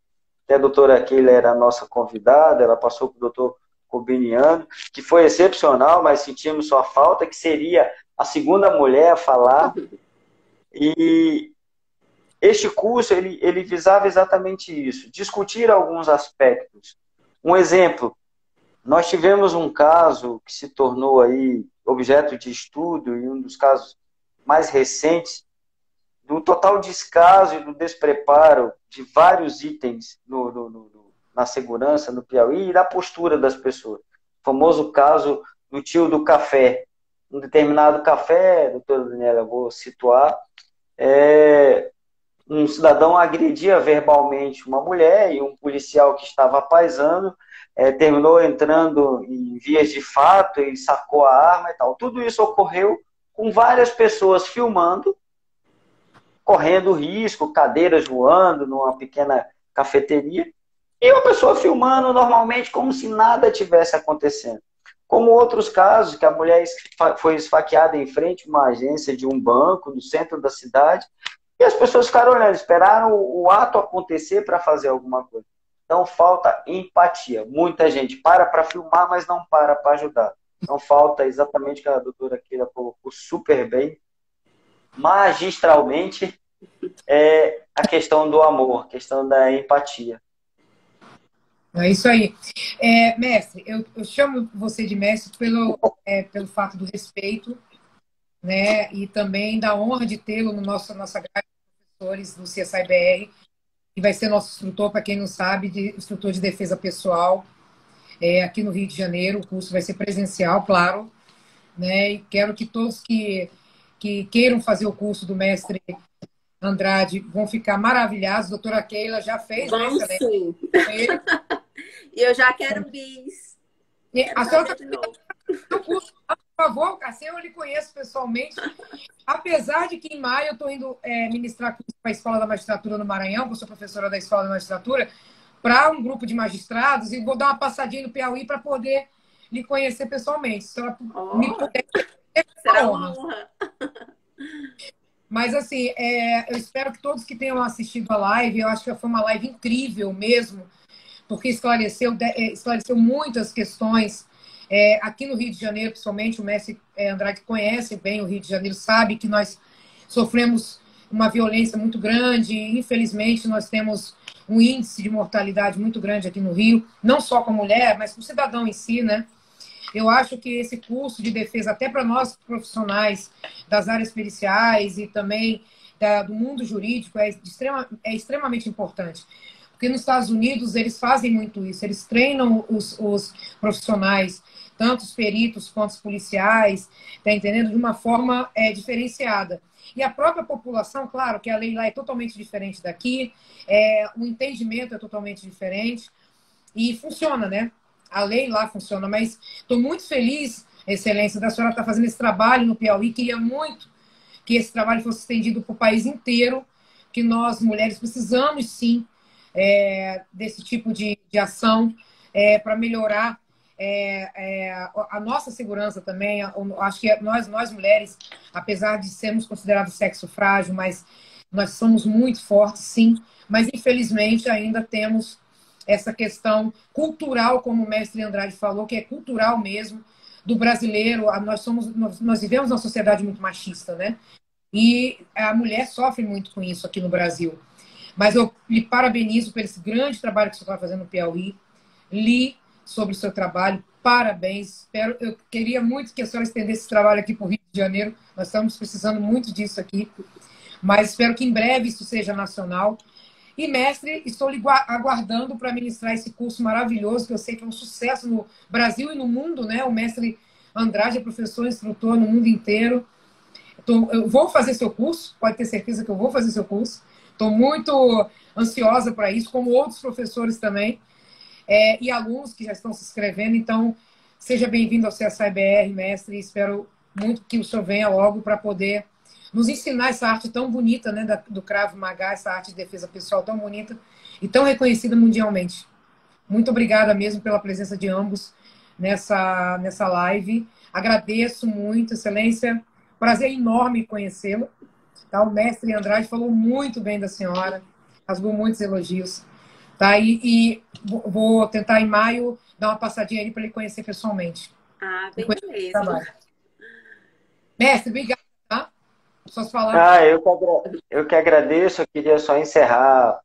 Até a doutora Keila era a nossa convidada, ela passou para o doutor Cobiniano, que foi excepcional, mas sentimos sua falta, que seria a segunda mulher a falar. E este curso, ele visava exatamente isso, discutir alguns aspectos. Um exemplo, nós tivemos um caso que se tornou aí objeto de estudo e um dos casos mais recentes do total descaso e do despreparo de vários itens na segurança no Piauí e da postura das pessoas. O famoso caso do tio do café. Um determinado café, doutora Daniela, eu vou situar, um cidadão agredia verbalmente uma mulher e um policial que estava paisando terminou entrando em vias de fato e sacou a arma e tal. Tudo isso ocorreu com várias pessoas filmando, correndo risco, cadeiras voando numa pequena cafeteria, e uma pessoa filmando normalmente como se nada tivesse acontecendo. Como outros casos, que a mulher foi esfaqueada em frente a uma agência de um banco no centro da cidade, e as pessoas ficaram olhando, esperaram o ato acontecer para fazer alguma coisa. Então, falta empatia. Muita gente para filmar, mas não para ajudar. Então, falta exatamente o que a doutora Keila colocou super bem, magistralmente, a questão do amor, a questão da empatia. É isso aí. Mestre, eu chamo você de mestre pelo fato do respeito, né, e também da honra de tê-lo no nossa grade de professores do CSI-BR, que vai ser nosso instrutor, para quem não sabe, instrutor de defesa pessoal, aqui no Rio de Janeiro. O curso vai ser presencial, claro, né, e quero que todos que queiram fazer o curso do mestre Andrade vão ficar maravilhados. A doutora Keila já fez, vamos, né? Sim. E eu já quero bis. A senhora o curso, por favor, assim eu lhe conheço pessoalmente. Apesar de que em maio eu estou indo ministrar curso para a Escola da Magistratura no Maranhão, que eu sou professora da Escola da Magistratura, para um grupo de magistrados, e vou dar uma passadinha no Piauí para poder lhe conhecer pessoalmente. Se ela me puder, será uma honra. Mas, assim, eu espero que todos que tenham assistido a live, eu acho que foi uma live incrível mesmo, porque esclareceu muitas questões. Aqui no Rio de Janeiro, principalmente, o mestre Andrade conhece bem o Rio de Janeiro, sabe que nós sofremos uma violência muito grande. Infelizmente, nós temos um índice de mortalidade muito grande aqui no Rio, não só com a mulher, mas com o cidadão em si, né? Eu acho que esse curso de defesa, até para nós profissionais das áreas periciais e também do mundo jurídico, é extremamente importante. Porque nos Estados Unidos eles fazem muito isso, eles treinam os profissionais, tanto os peritos quanto os policiais, tá entendendo? De uma forma diferenciada. E a própria população, claro que a lei lá é totalmente diferente daqui, o entendimento é totalmente diferente e funciona, né? A lei lá funciona, mas estou muito feliz, Excelência, da senhora estar fazendo esse trabalho no Piauí. Queria muito que esse trabalho fosse estendido para o país inteiro, que nós, mulheres, precisamos, sim, desse tipo de ação para melhorar a nossa segurança também. Acho que nós, mulheres, apesar de sermos considerados sexo frágil, mas nós somos muito fortes, sim, mas, infelizmente, ainda temos essa questão cultural, como o mestre Andrade falou, que é cultural mesmo, do brasileiro. Nós vivemos uma sociedade muito machista, né? E a mulher sofre muito com isso aqui no Brasil. Mas eu lhe parabenizo por esse grande trabalho que você está fazendo no Piauí. Li sobre o seu trabalho, parabéns. Eu queria muito que a senhora estendesse esse trabalho aqui para o Rio de Janeiro. Nós estamos precisando muito disso aqui. Mas espero que em breve isso seja nacional. E, mestre, estou lhe aguardando para ministrar esse curso maravilhoso, que eu sei que é um sucesso no Brasil e no mundo, né? O mestre Andrade é professor, instrutor no mundo inteiro. Eu vou fazer seu curso, pode ter certeza que eu vou fazer seu curso. Estou muito ansiosa para isso, como outros professores também, e alunos que já estão se inscrevendo. Então, seja bem-vindo ao CSI-BR, mestre, e espero muito que o senhor venha logo para poder nos ensinar essa arte tão bonita, né, do Krav Maga, essa arte de defesa pessoal tão bonita e tão reconhecida mundialmente. Muito obrigada mesmo pela presença de ambos nessa live. Agradeço muito, excelência. Prazer enorme conhecê-lo. Tá? O mestre Andrade falou muito bem da senhora, rasgou muitos elogios. Tá? E vou tentar, em maio, dar uma passadinha aí para ele conhecer pessoalmente. Ah, beleza. Mestre, obrigado. Tá? Suas palavras. Eu que agradeço. Eu queria só encerrar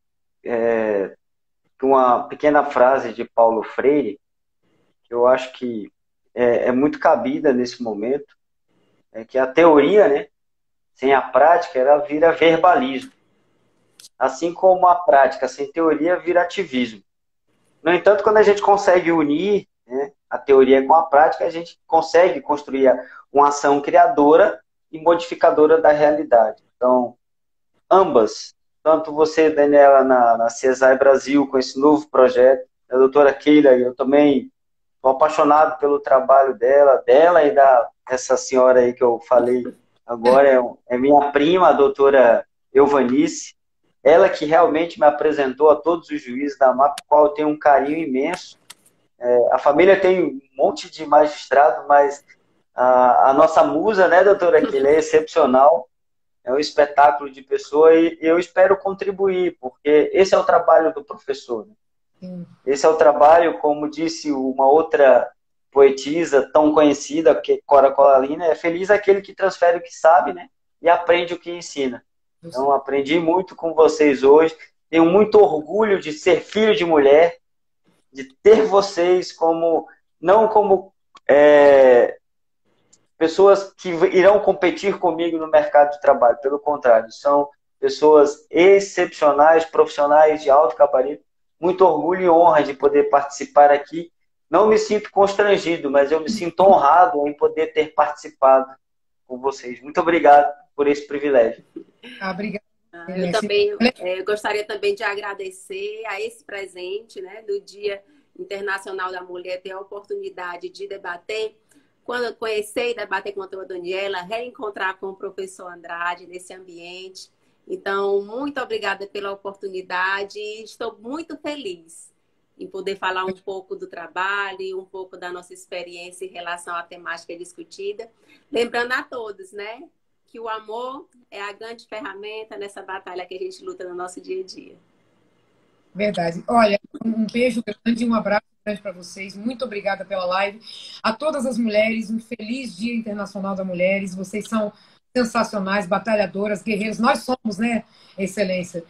com uma pequena frase de Paulo Freire, que eu acho que é muito cabida nesse momento, que a teoria, né, sem a prática, ela vira verbalismo. Assim como a prática sem teoria vira ativismo. No entanto, quando a gente consegue unir, né, a teoria com a prática, a gente consegue construir uma ação criadora e modificadora da realidade. Então, ambas, tanto você, Daniela, na CSI Brasil, com esse novo projeto, a doutora Keila, eu também estou apaixonado pelo trabalho dela e dessa senhora aí que eu falei agora, é minha prima, a doutora Euvanice, ela que realmente me apresentou a todos os juízes da MAP, com qual eu tenho um carinho imenso. A família tem um monte de magistrado, mas a nossa musa, né, doutora Keila, é excepcional. É um espetáculo de pessoa e eu espero contribuir, porque esse é o trabalho do professor. Né? Esse é o trabalho, como disse uma outra poetisa tão conhecida, que é Cora Coralina, é feliz aquele que transfere o que sabe, né? E aprende o que ensina. Então, aprendi muito com vocês hoje. Tenho muito orgulho de ser filho de mulher, de ter vocês não como pessoas que irão competir comigo no mercado de trabalho. Pelo contrário, são pessoas excepcionais, profissionais de alto gabarito. Muito orgulho e honra de poder participar aqui. Não me sinto constrangido, mas eu me sinto honrado em poder ter participado com vocês. Muito obrigado por esse privilégio. Obrigada. Eu também gostaria também de agradecer a esse presente, né, do Dia Internacional da Mulher, ter a oportunidade de debater. Quando eu conhecer e debater com a doutora Daniela, reencontrar com o professor Andrade nesse ambiente. Então, muito obrigada pela oportunidade. Estou muito feliz em poder falar um pouco do trabalho e um pouco da nossa experiência em relação à temática discutida. Lembrando a todos, né, que o amor é a grande ferramenta nessa batalha que a gente luta no nosso dia a dia. Verdade. Olha, um beijo grande, um abraço grande para vocês. Muito obrigada pela live. A todas as mulheres, um feliz Dia Internacional das Mulheres. Vocês são sensacionais, batalhadoras, guerreiros. Nós somos, né, Excelência?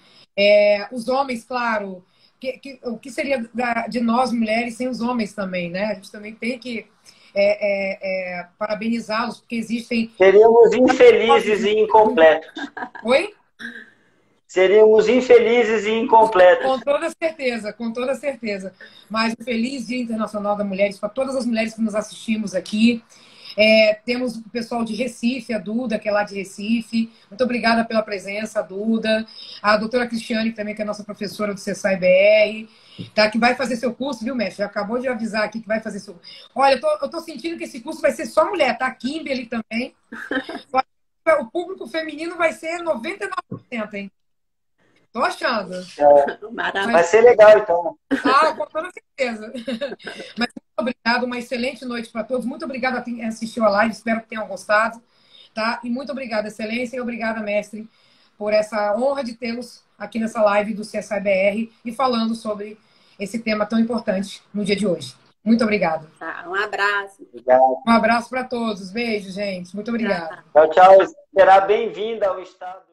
Os homens, claro, o que seria de nós, mulheres, sem os homens também, né? A gente também tem que parabenizá-los, porque existem... Seríamos infelizes e incompletos. Oi? Seríamos infelizes e incompletos. Com toda certeza, com toda certeza. Mas um feliz Dia Internacional das Mulheres para todas as mulheres que nos assistimos aqui. Temos o pessoal de Recife, a Duda, que é lá de Recife. Muito obrigada pela presença, Duda. A doutora Cristiane, também, que é nossa professora do CSI-BR, tá? Que vai fazer seu curso, viu, mestre? Já acabou de avisar aqui que vai fazer seu... Olha, eu tô sentindo que esse curso vai ser só mulher, tá? A Kimberly também. O público feminino vai ser 99%, hein? Tô achando. Vai ser legal, então. Com toda certeza. Mas muito obrigado, uma excelente noite para todos. Muito obrigada a quem assistiu a live, espero que tenham gostado. Tá? E muito obrigada, Excelência, e obrigada, mestre, por essa honra de tê-los aqui nessa live do CSI-BR e falando sobre esse tema tão importante no dia de hoje. Muito obrigada. Um abraço. Obrigado. Um abraço para todos. Beijo, gente. Muito obrigada. Tchau, tchau. Será bem-vinda ao estado.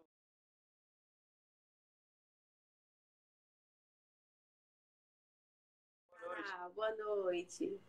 boa noite.